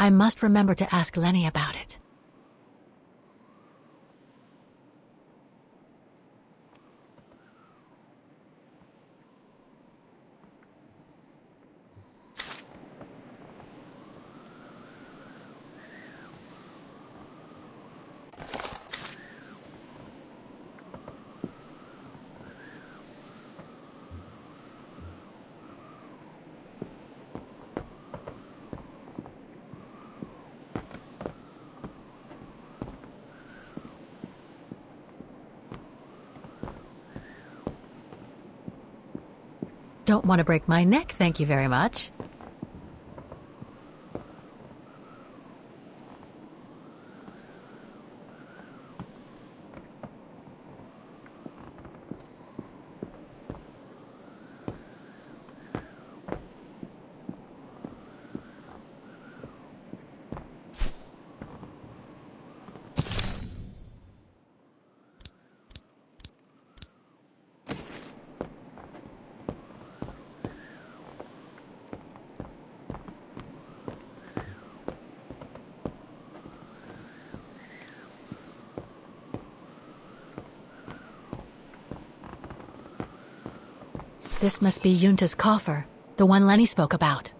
I must remember to ask Lenny about it. Don't want to break my neck, thank you very much. This must be Yunta's coffer, the one Lenny spoke about.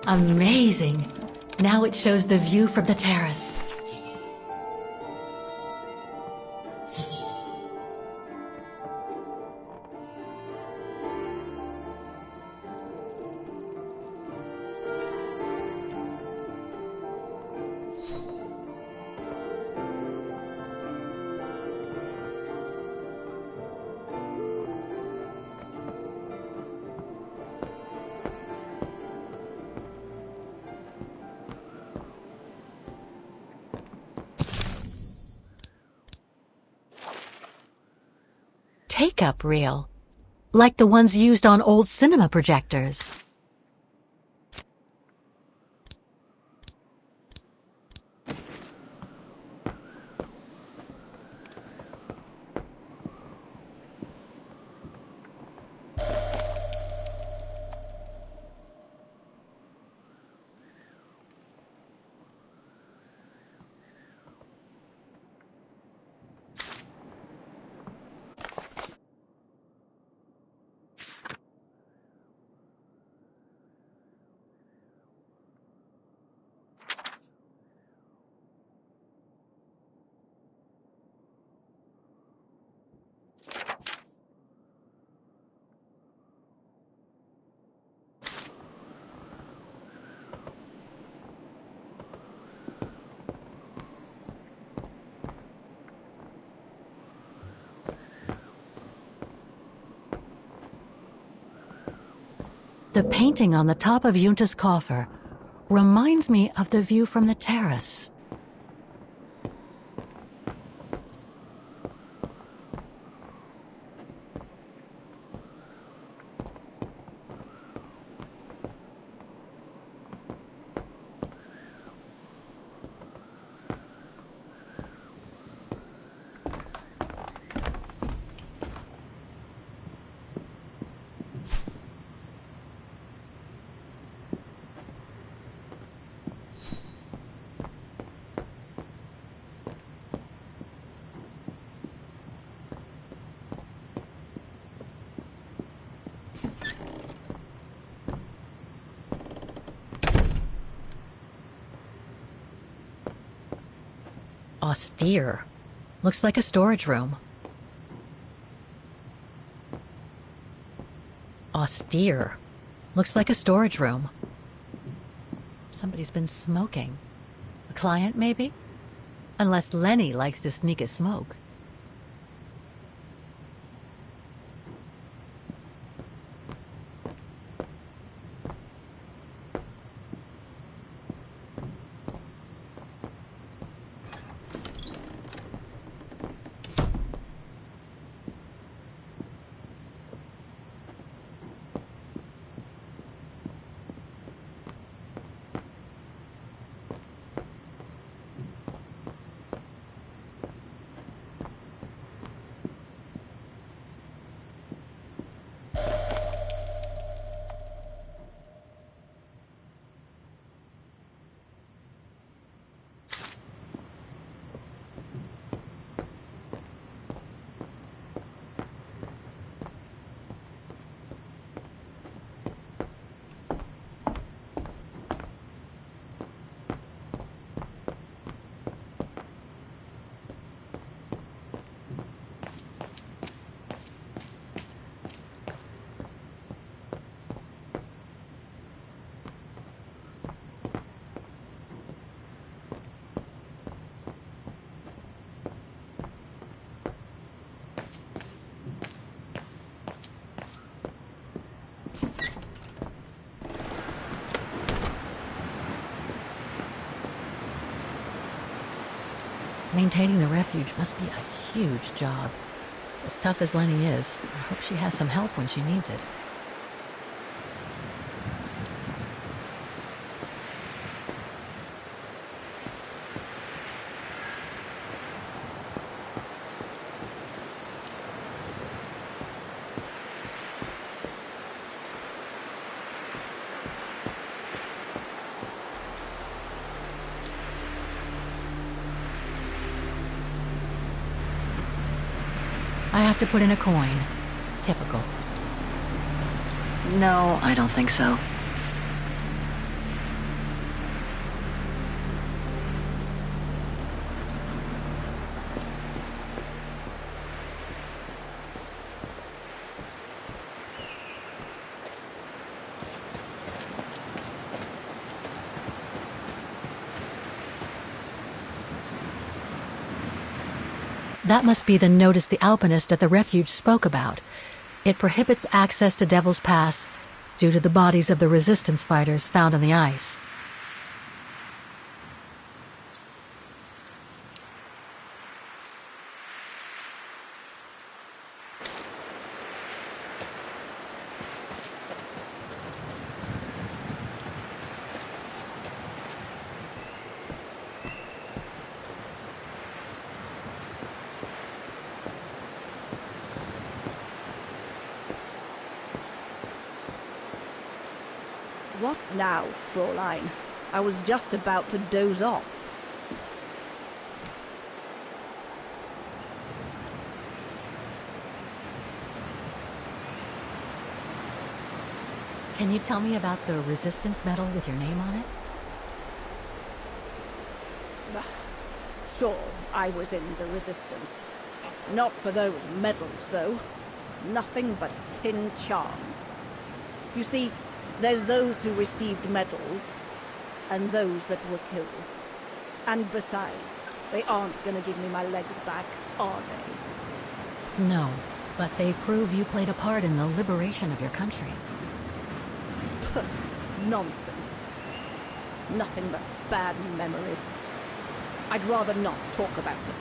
Amazing. Now it shows the view from the terrace. Take-up reel, like the ones used on old cinema projectors. The painting on the top of Yunta's coffer reminds me of the view from the terrace. Austere. Looks like a storage room. Austere. Looks like a storage room. Somebody's been smoking. A client, maybe? Unless Lenny likes to sneak a smoke. Maintaining the refuge must be a huge job. As tough as Lenny is, I hope she has some help when she needs it. I have to put in a coin. Typical. No, I don't think so. That must be the notice the alpinist at the refuge spoke about. It prohibits access to Devil's Pass due to the bodies of the resistance fighters found on the ice. What now, Fräulein? I was just about to doze off. Can you tell me about the resistance medal with your name on it? Sure, I was in the resistance. Not for those medals, though. Nothing but tin charms. You see, there's those who received medals, and those that were killed. And besides, they aren't gonna give me my legs back, are they? No, but they prove you played a part in the liberation of your country. Nonsense. Nothing but bad memories. I'd rather not talk about it.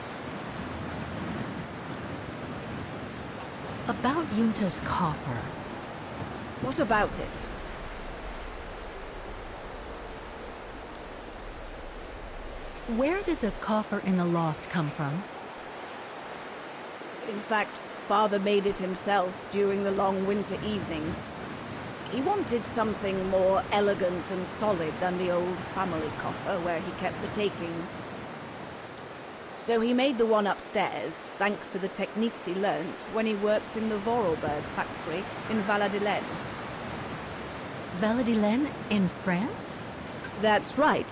About Yunta's coffer. What about it? Where did the coffer in the loft come from? In fact, Father made it himself during the long winter evenings. He wanted something more elegant and solid than the old family coffer where he kept the takings. So he made the one upstairs, thanks to the techniques he learnt when he worked in the Vorarlberg factory in Valladolid. Valladolid in France? That's right.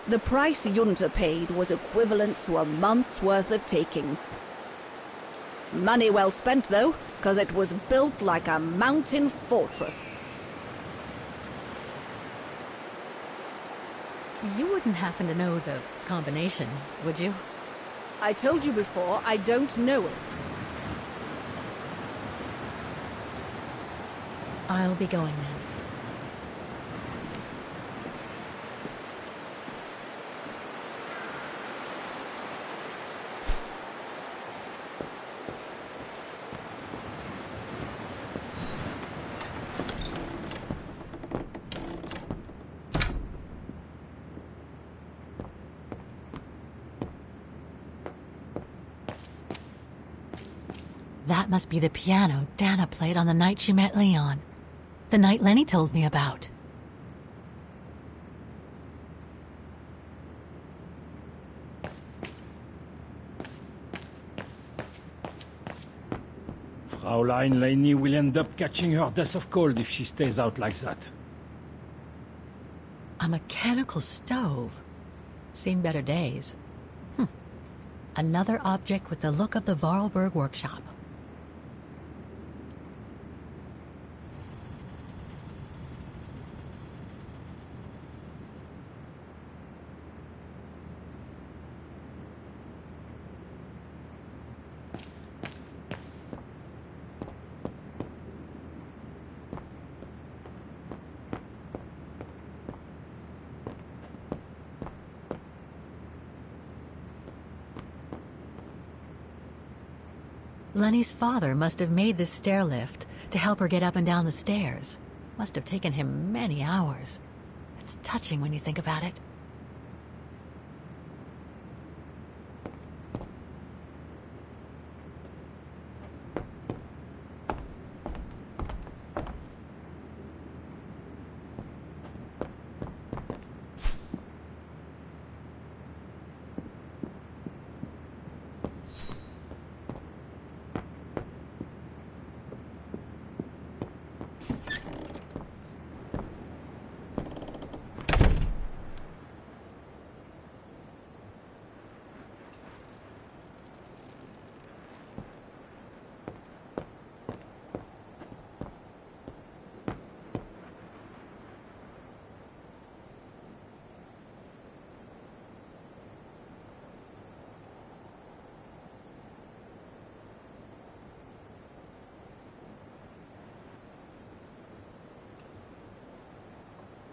The price Junta paid was equivalent to a month's worth of takings. Money well spent, though, because it was built like a mountain fortress. You wouldn't happen to know the combination, would you? I told you before, I don't know it. I'll be going then. That must be the piano Dana played on the night she met Leon. The night Lenny told me about. Fraulein Leni will end up catching her death of cold if she stays out like that. A mechanical stove. Seen better days. Another object with the look of the Vorarlberg workshop. Lenny's father must have made this stair lift to help her get up and down the stairs. Must have taken him many hours. It's touching when you think about it.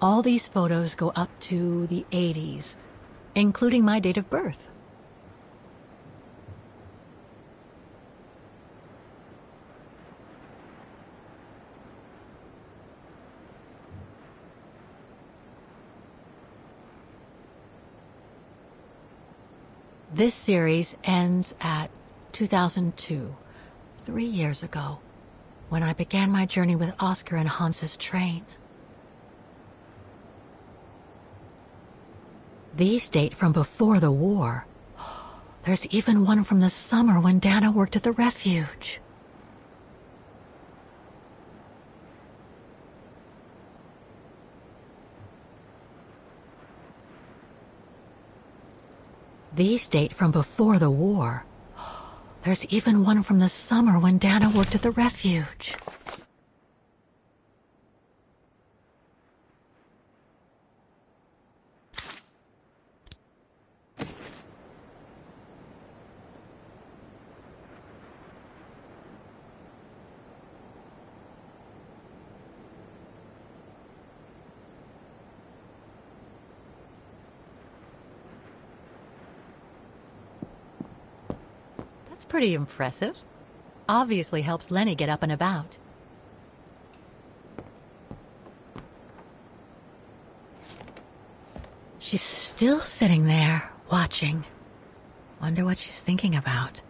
All these photos go up to the 80s, including my date of birth. This series ends at 2002, 3 years ago, when I began my journey with Oscar and Hans's train. These date from before the war. There's even one from the summer when Dana worked at the refuge. These date from before the war. There's even one from the summer when Dana worked at the refuge. Pretty impressive. Obviously helps Lenny get up and about. She's still sitting there, watching. Wonder what she's thinking about.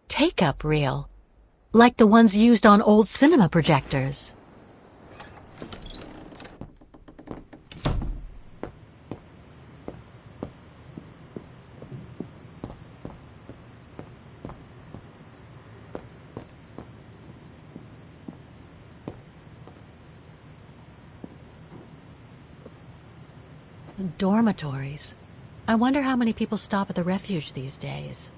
Take-up reel, like the ones used on old cinema projectors. Dormitories. I wonder how many people stop at the refuge these days.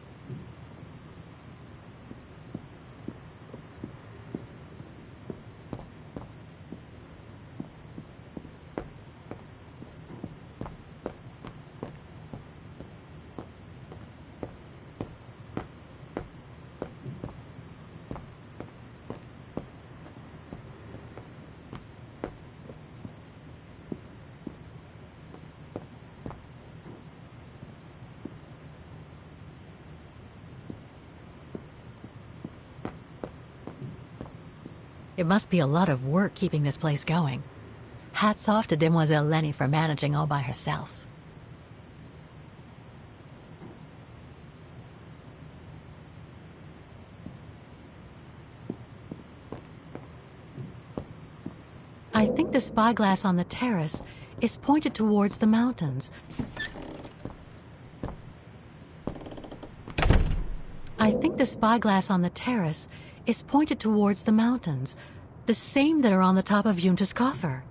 It must be a lot of work keeping this place going. Hats off to Demoiselle Lenny for managing all by herself. I think the spyglass on the terrace is pointed towards the mountains. I think the spyglass on the terrace is pointed towards the mountains, the same that are on the top of Yunta's coffer.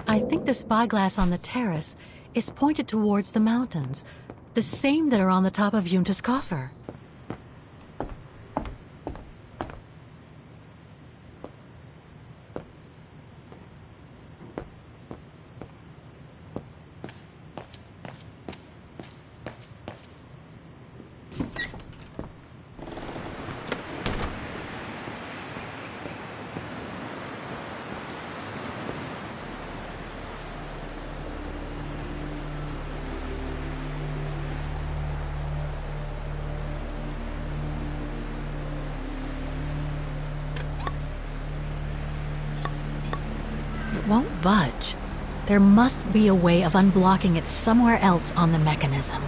I think the spyglass on the terrace is pointed towards the mountains, the same that are on the top of Yunta's coffer. Won't budge. There must be a way of unblocking it somewhere else on the mechanism.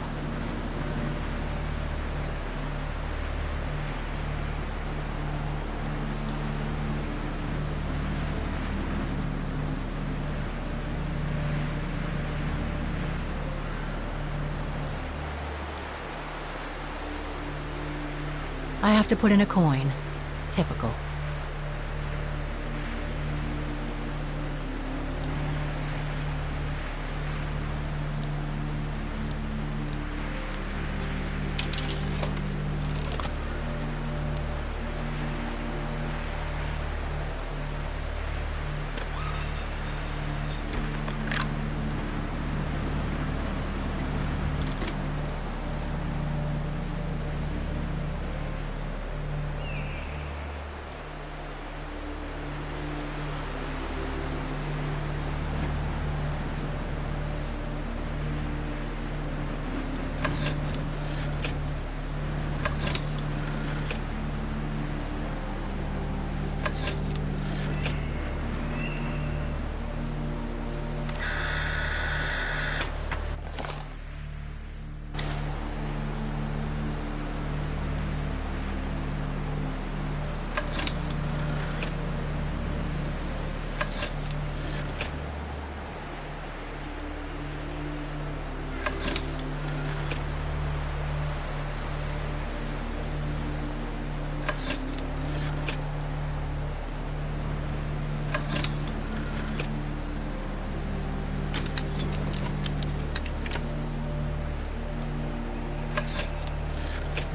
I have to put in a coin. Typical.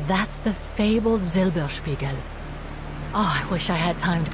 That's the fabled Silberspiegel. Oh, I wish I had time to...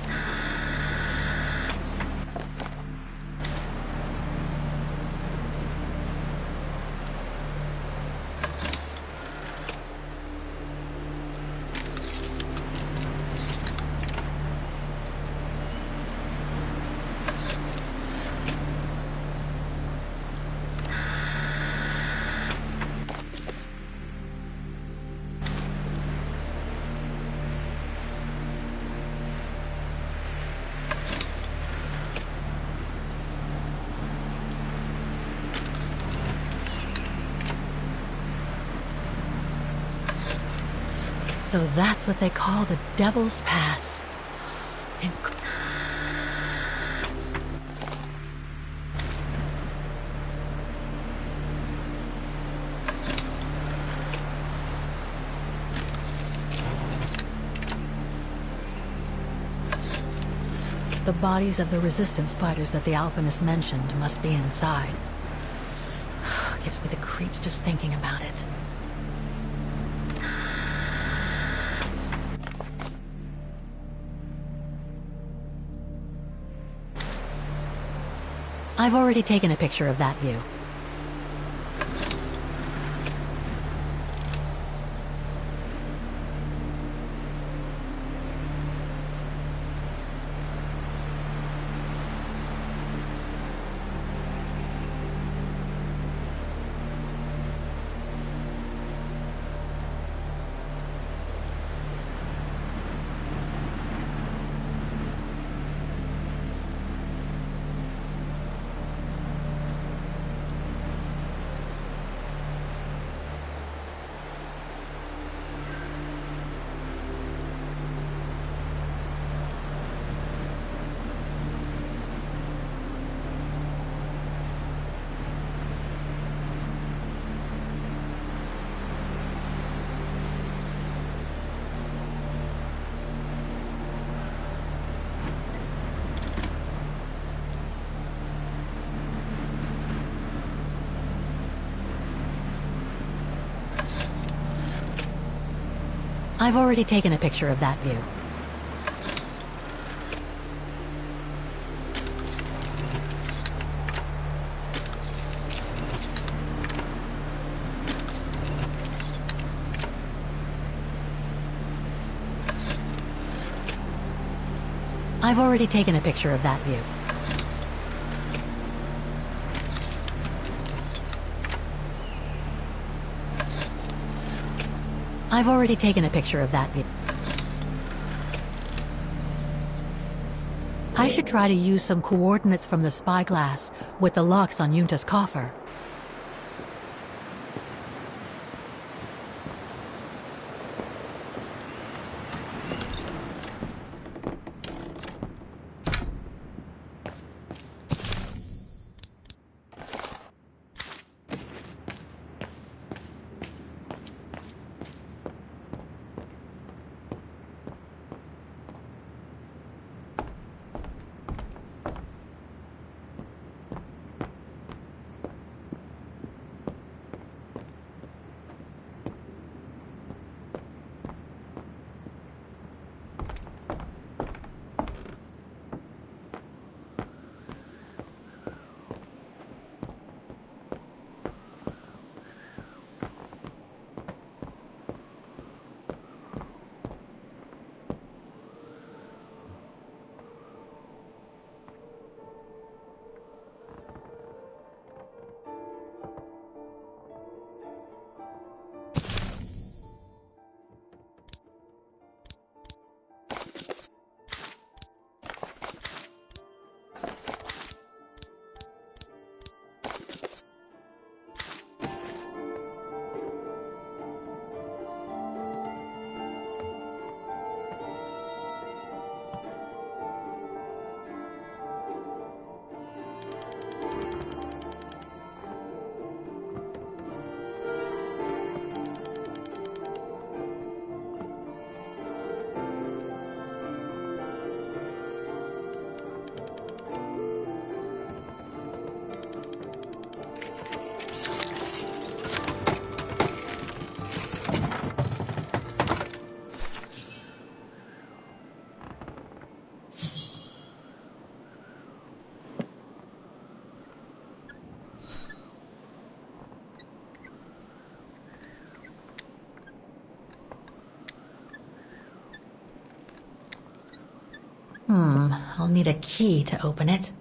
So that's what they call the Devil's Pass. The bodies of the resistance fighters that the alchemist mentioned must be inside. Gives me the creeps just thinking about it. I've already taken a picture of that view. I've already taken a picture of that view. I've already taken a picture of that view. I've already taken a picture of that view. I should try to use some coordinates from the spyglass with the locks on Yunta's coffer. I'll need a key to open it.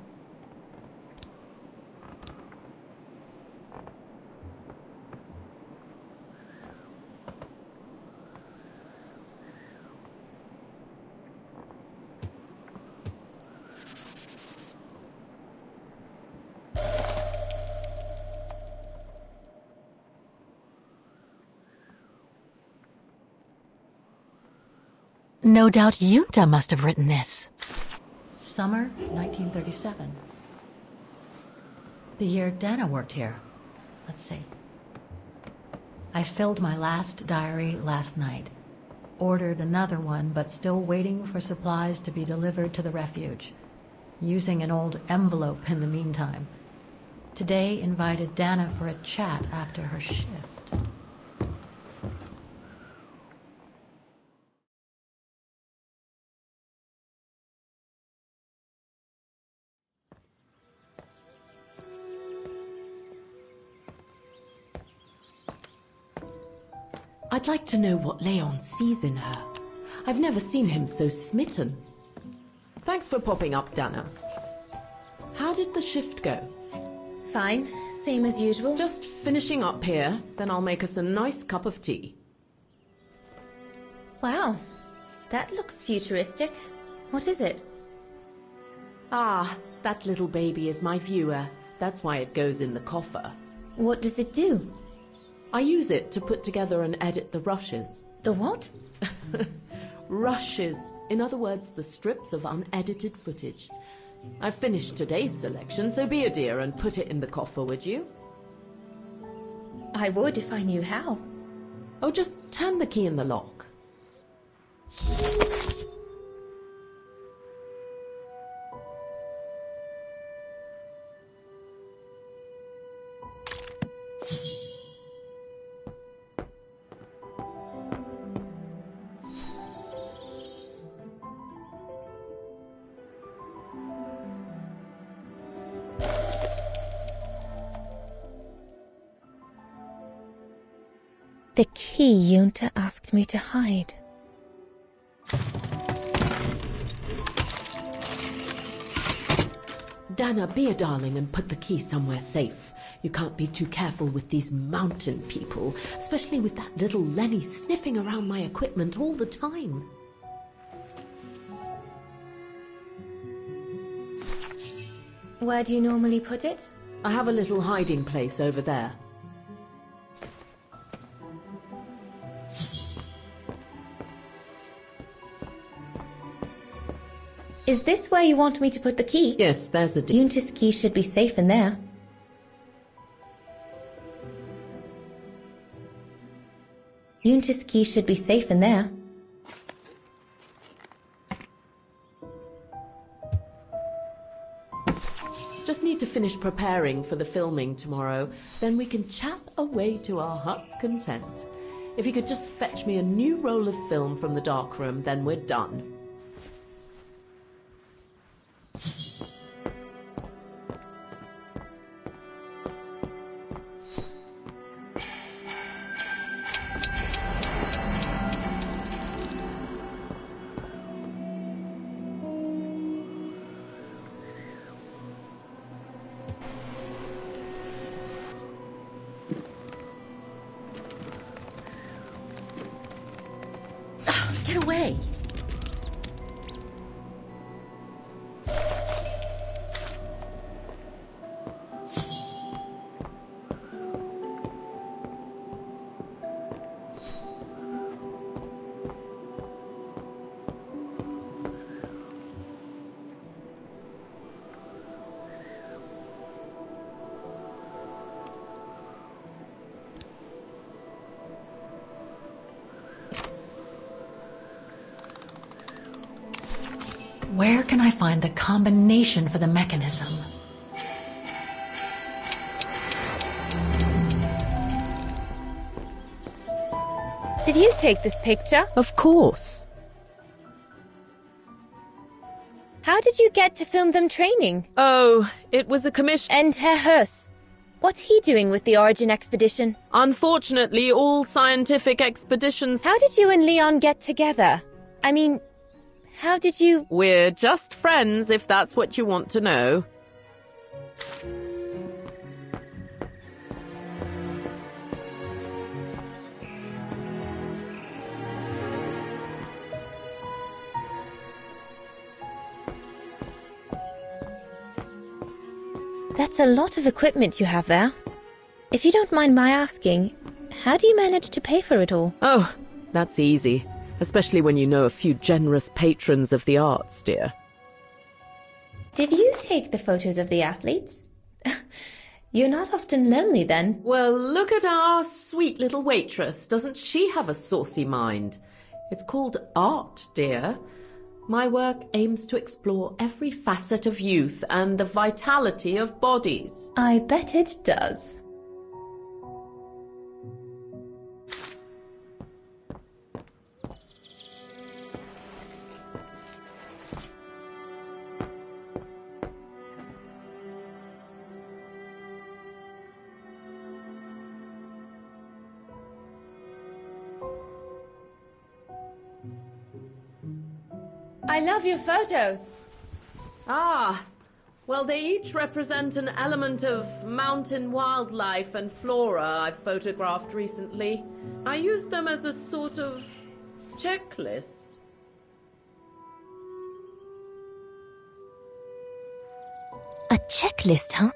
No doubt Yunta must have written this. Summer 1937. The year Dana worked here. Let's see. I filled my last diary last night. Ordered another one, but still waiting for supplies to be delivered to the refuge. Using an old envelope in the meantime. Today invited Dana for a chat after her shift. I'd like to know what Leon sees in her. I've never seen him so smitten. Thanks for popping up, Dana. How did the shift go? Fine, same as usual. Just finishing up here, then I'll make us a nice cup of tea. Wow, that looks futuristic. What is it? Ah, that little baby is my viewer. That's why it goes in the coffer. What does it do? I use it to put together and edit the rushes. The what? Rushes. In other words, the strips of unedited footage. I've finished today's selection, so be a dear and put it in the coffer, would you? I would if I knew how. Oh, just turn the key in the lock. The key Yunta asked me to hide. Dana, be a darling and put the key somewhere safe. You can't be too careful with these mountain people, especially with that little Lenny sniffing around my equipment all the time. Where do you normally put it? I have a little hiding place over there. Is this where you want me to put the key? Yes, there's a Yunta's key should be safe in there. Yunta's key should be safe in there. Just need to finish preparing for the filming tomorrow. Then we can chat away to our heart's content. If you could just fetch me a new roll of film from the darkroom, then we're done. Get away! Where can I find the combination for the mechanism? Did you take this picture? Of course. How did you get to film them training? Oh, it was a commission. And Herr Hurst, what's he doing with the Origin expedition? Unfortunately, all scientific expeditions... How did you and Leon get together? I mean, how did you... We're just friends, if that's what you want to know. That's a lot of equipment you have there. If you don't mind my asking, how do you manage to pay for it all? Oh, that's easy. Especially when you know a few generous patrons of the arts, dear. Did you take the photos of the athletes? You're not often lonely then. Well, look at our sweet little waitress. Doesn't she have a saucy mind? It's called art, dear. My work aims to explore every facet of youth and the vitality of bodies. I bet it does. I love your photos. Ah, well, they each represent an element of mountain wildlife and flora I've photographed recently. I use them as a sort of checklist. A checklist, huh?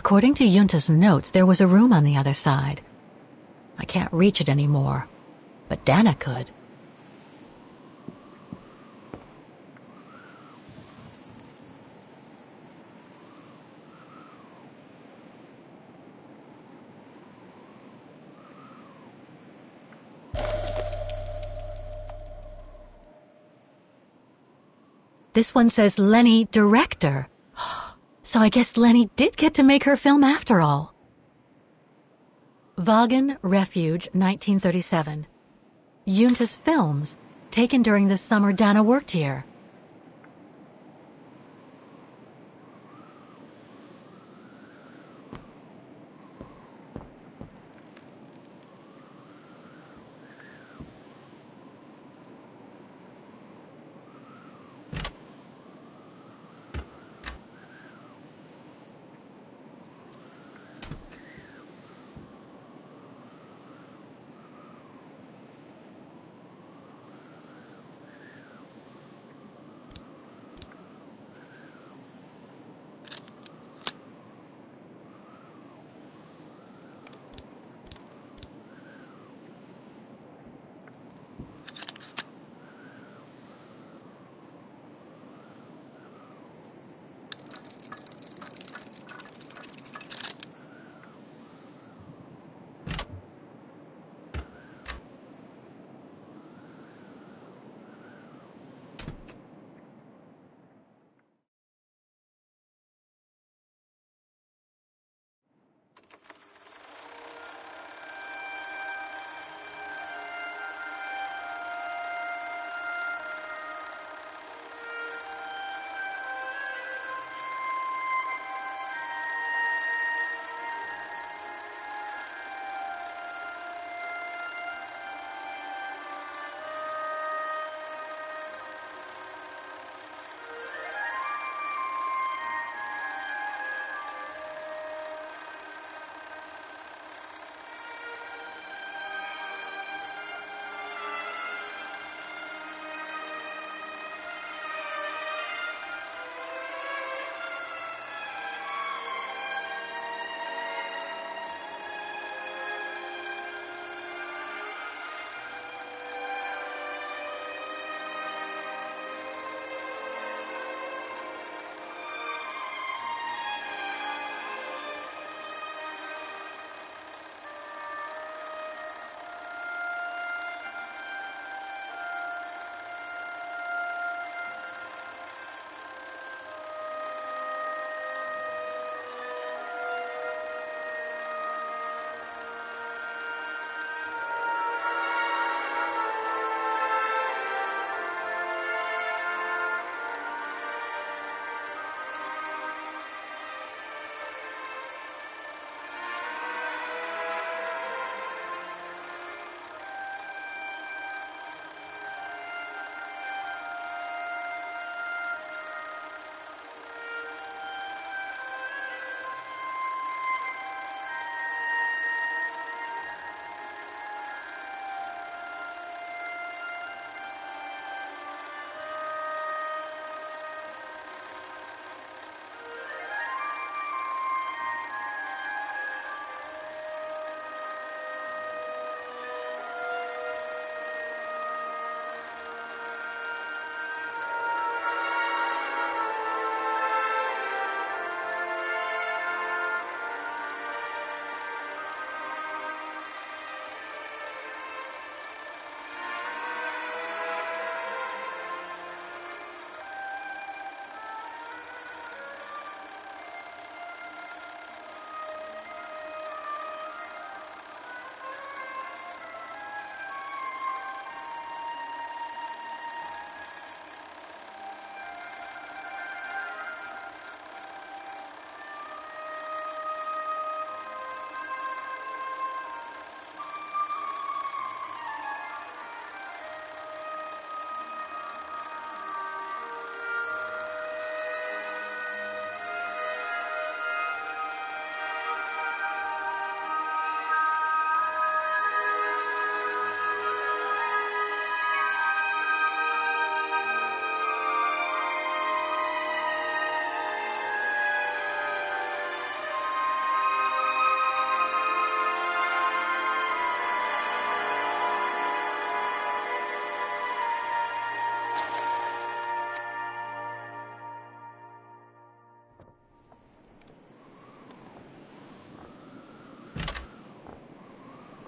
According to Yunta's notes, there was a room on the other side. I can't reach it anymore, but Dana could. This one says Lenny, director. So I guess Lenny did get to make her film after all. Vaughan Refuge, 1937. Yunta's films, taken during the summer Dana worked here.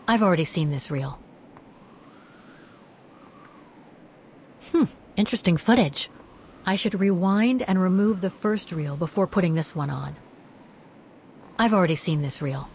I've already seen this reel. Interesting footage. I should rewind and remove the first reel before putting this one on. I've already seen this reel.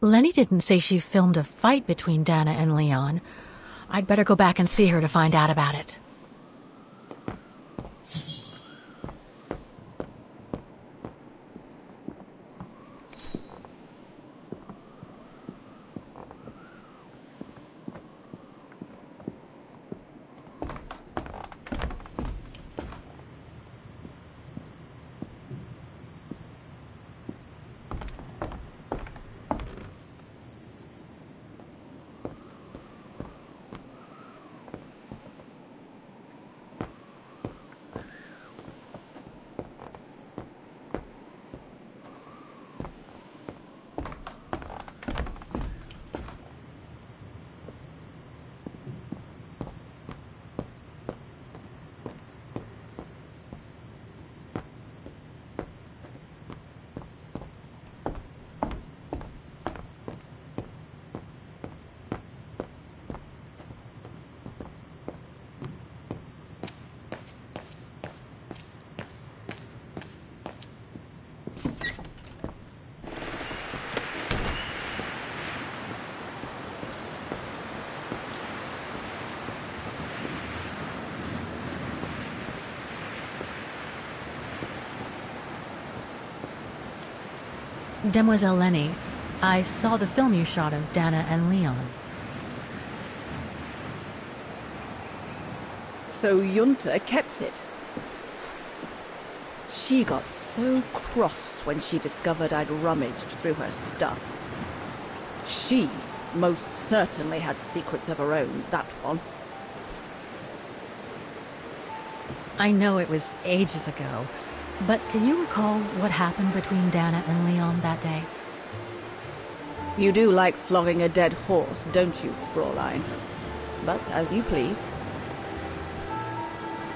Lenny didn't say she filmed a fight between Dana and Leon. I'd better go back and see her to find out about it. Demoiselle Lenny, I saw the film you shot of Dana and Leon. So Junta kept it. She got so cross when she discovered I'd rummaged through her stuff. She most certainly had secrets of her own, that one. I know it was ages ago, but can you recall what happened between Dana and Leon that day? You do like flogging a dead horse, don't you, Fräulein? But as you please.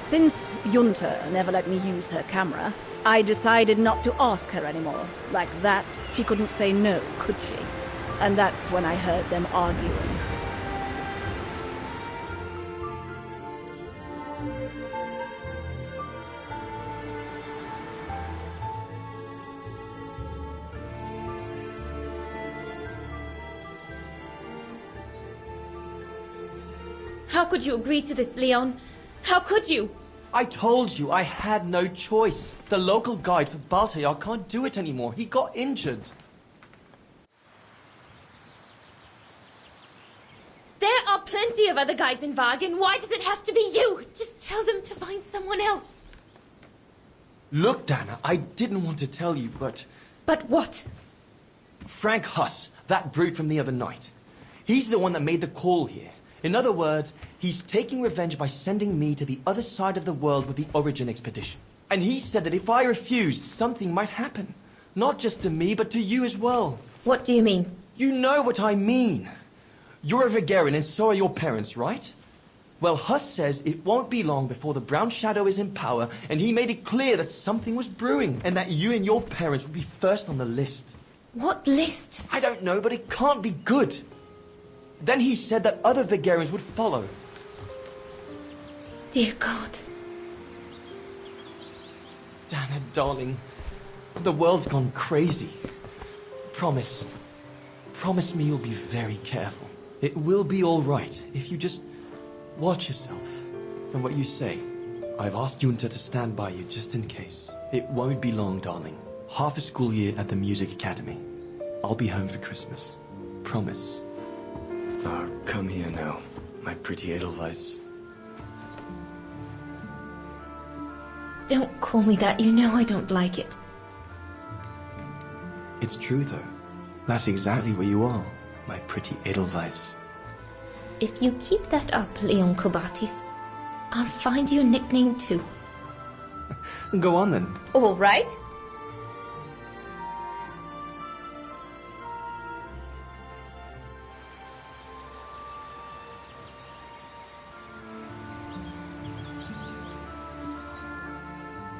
Since Junta never let me use her camera, I decided not to ask her anymore. Like that, she couldn't say no, could she? And that's when I heard them arguing. How could you agree to this, Leon? How could you? I told you I had no choice. The local guide for Baltayar can't do it anymore. He got injured. There are plenty of other guides in Wagen. Why does it have to be you? Just tell them to find someone else. Look, Dana, I didn't want to tell you, but... But what? Frank Huss, that brute from the other night. He's the one that made the call here. In other words, he's taking revenge by sending me to the other side of the world with the Origin expedition. And he said that if I refused, something might happen. Not just to me, but to you as well. What do you mean? You know what I mean. You're a Vegarian and so are your parents, right? Well, Huss says it won't be long before the Brown Shadow is in power, and he made it clear that something was brewing, and that you and your parents would be first on the list. What list? I don't know, but it can't be good. Then he said that other Vegarians would follow. Dear God. Dana, darling, the world's gone crazy. Promise me you'll be very careful. It will be all right if you just watch yourself and what you say. I've asked Junta to stand by you just in case. It won't be long, darling. Half a school year at the music academy. I'll be home for Christmas. Promise. Oh, come here now, my pretty Edelweiss. Don't call me that. You know I don't like it. It's true, though. That's exactly where you are, my pretty Edelweiss. If you keep that up, Leon Kobatis, I'll find you a nickname too. Go on then. All right.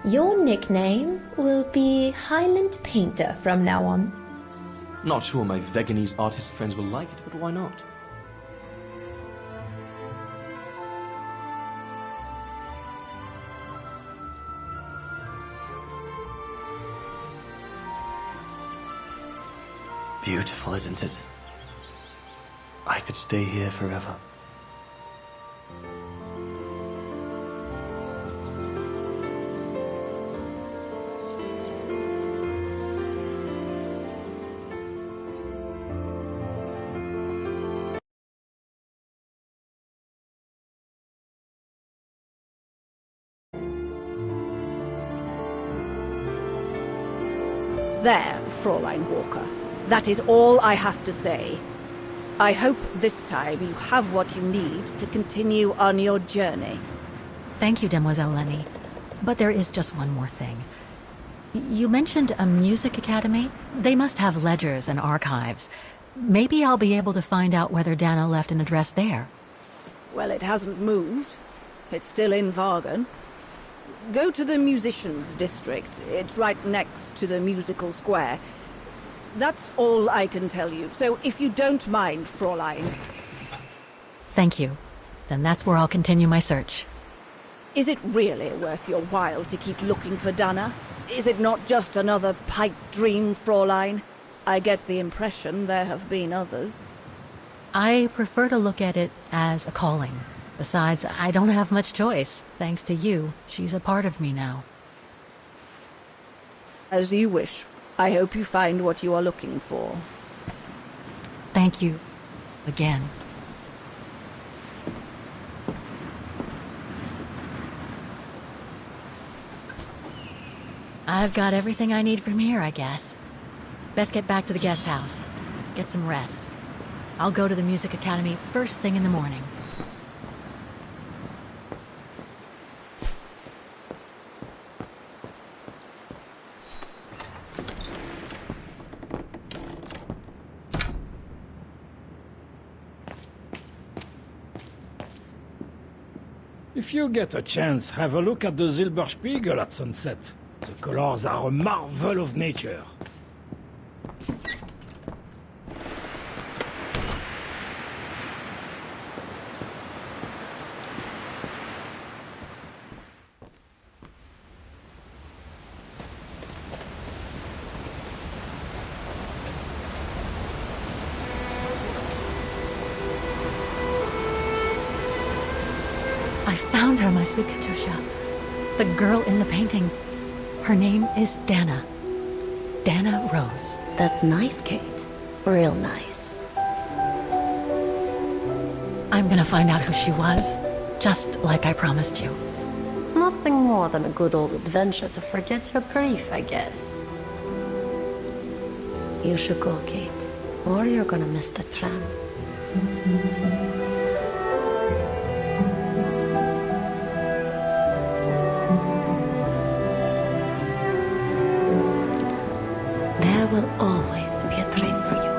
Your nickname will be Highland Painter from now on. Not sure my Veganese artist friends will like it, but why not? Beautiful, isn't it? I could stay here forever. There, Fräulein Walker. That is all I have to say. I hope this time you have what you need to continue on your journey. Thank you, Demoiselle Lenny. But there is just one more thing. You mentioned a music academy? They must have ledgers and archives. Maybe I'll be able to find out whether Dana left an address there. Well, it hasn't moved. It's still in Wagen. Go to the musicians' district. It's right next to the musical square. That's all I can tell you. So if you don't mind, Fräulein. Thank you. Then that's where I'll continue my search. Is it really worth your while to keep looking for Dana? Is it not just another pipe dream, Fräulein? I get the impression there have been others. I prefer to look at it as a calling. Besides, I don't have much choice. Thanks to you, she's a part of me now. As you wish, I hope you find what you are looking for. Thank you. Again. I've got everything I need from here, I guess. Best get back to the guest house. Get some rest. I'll go to the music academy first thing in the morning. If you get a chance, have a look at the Silberspiegel at sunset. The colors are a marvel of nature. I found her, my sweet Katusha. The girl in the painting. Her name is Dana. Dana Rose. That's nice, Kate. Real nice. I'm gonna find out who she was, just like I promised you. Nothing more than a good old adventure to forget your grief, I guess. You should go, Kate, or you're gonna miss the tram. There will always be a train for you.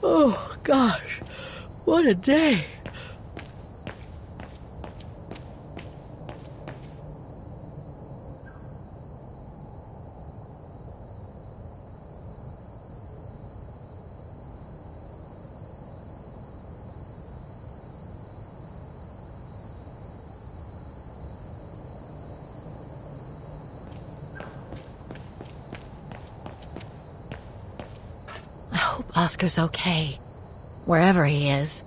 Oh, gosh. What a day. Oscar's okay, wherever he is.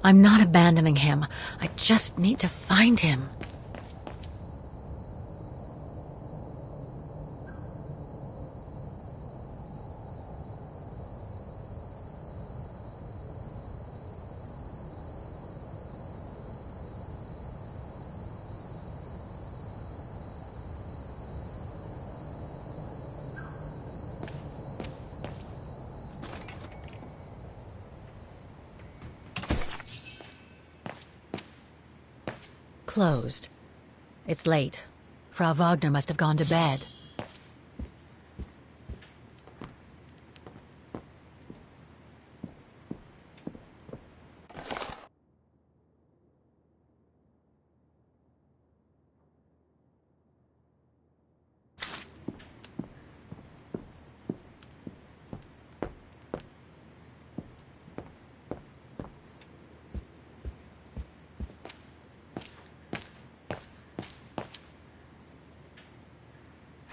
I'm not abandoning him. I just need to find him. Closed. It's late. Frau Wagner must have gone to bed.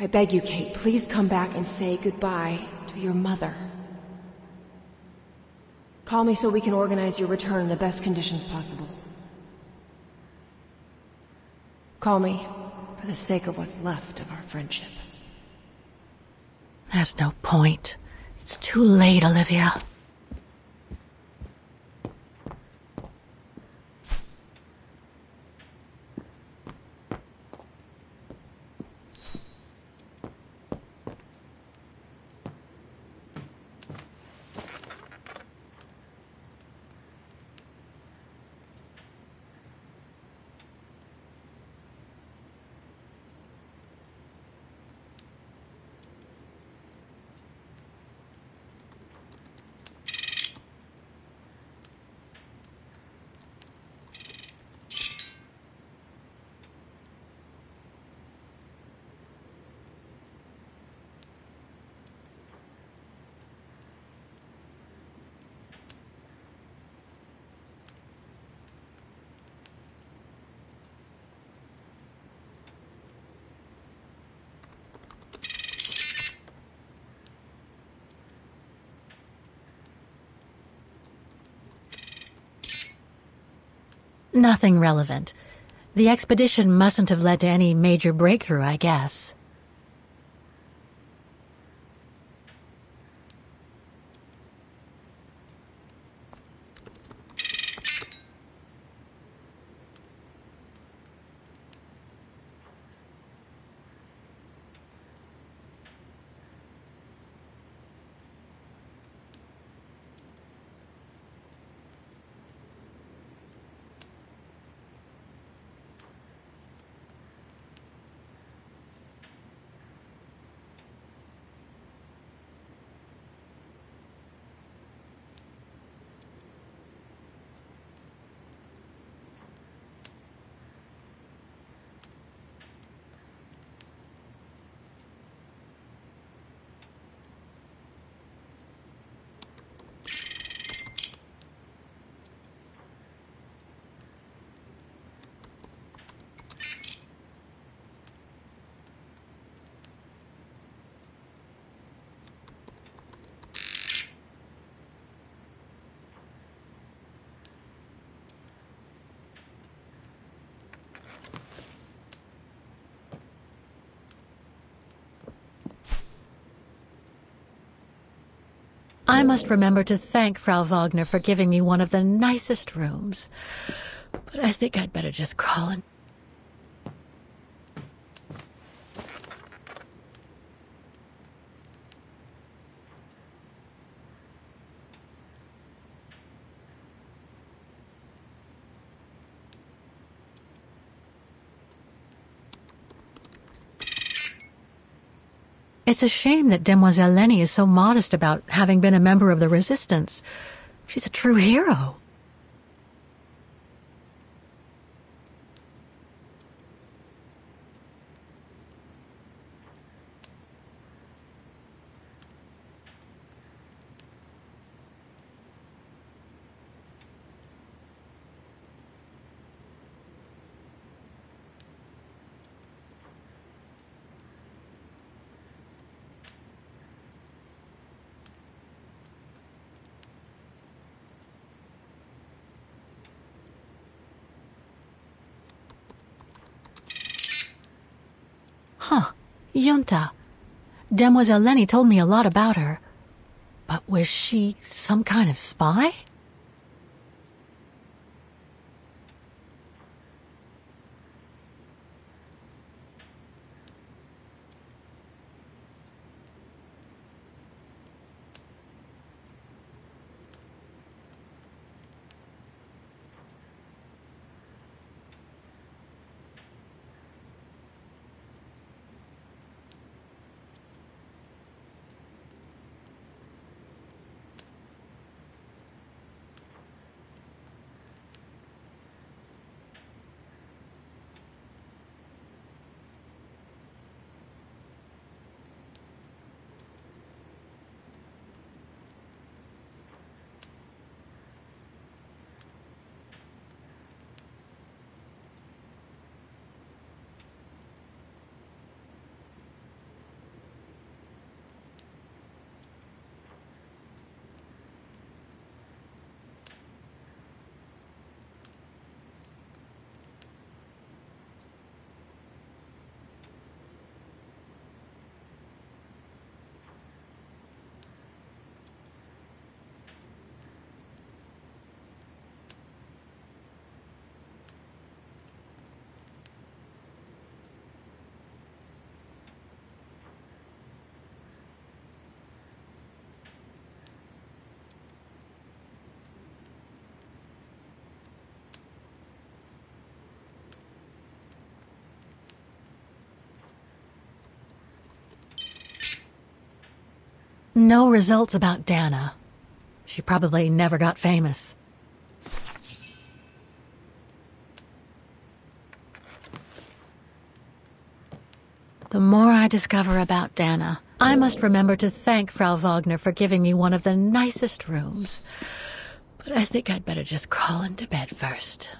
I beg you, Kate, please come back and say goodbye to your mother. Call me so we can organize your return in the best conditions possible. Call me for the sake of what's left of our friendship. There's no point. It's too late, Olivia. Nothing relevant. The expedition mustn't have led to any major breakthrough, I guess. I must remember to thank Frau Wagner for giving me one of the nicest rooms. But I think I'd better just crawl in. It's a shame that Demoiselle Lenny is so modest about having been a member of the Resistance. She's a true hero. Huh. Junta. Demoiselle Lenny told me a lot about her. But was she some kind of spy? No results about Dana. She probably never got famous. The more I discover about Dana, I must remember to thank Frau Wagner for giving me one of the nicest rooms. But I think I'd better just crawl into bed first.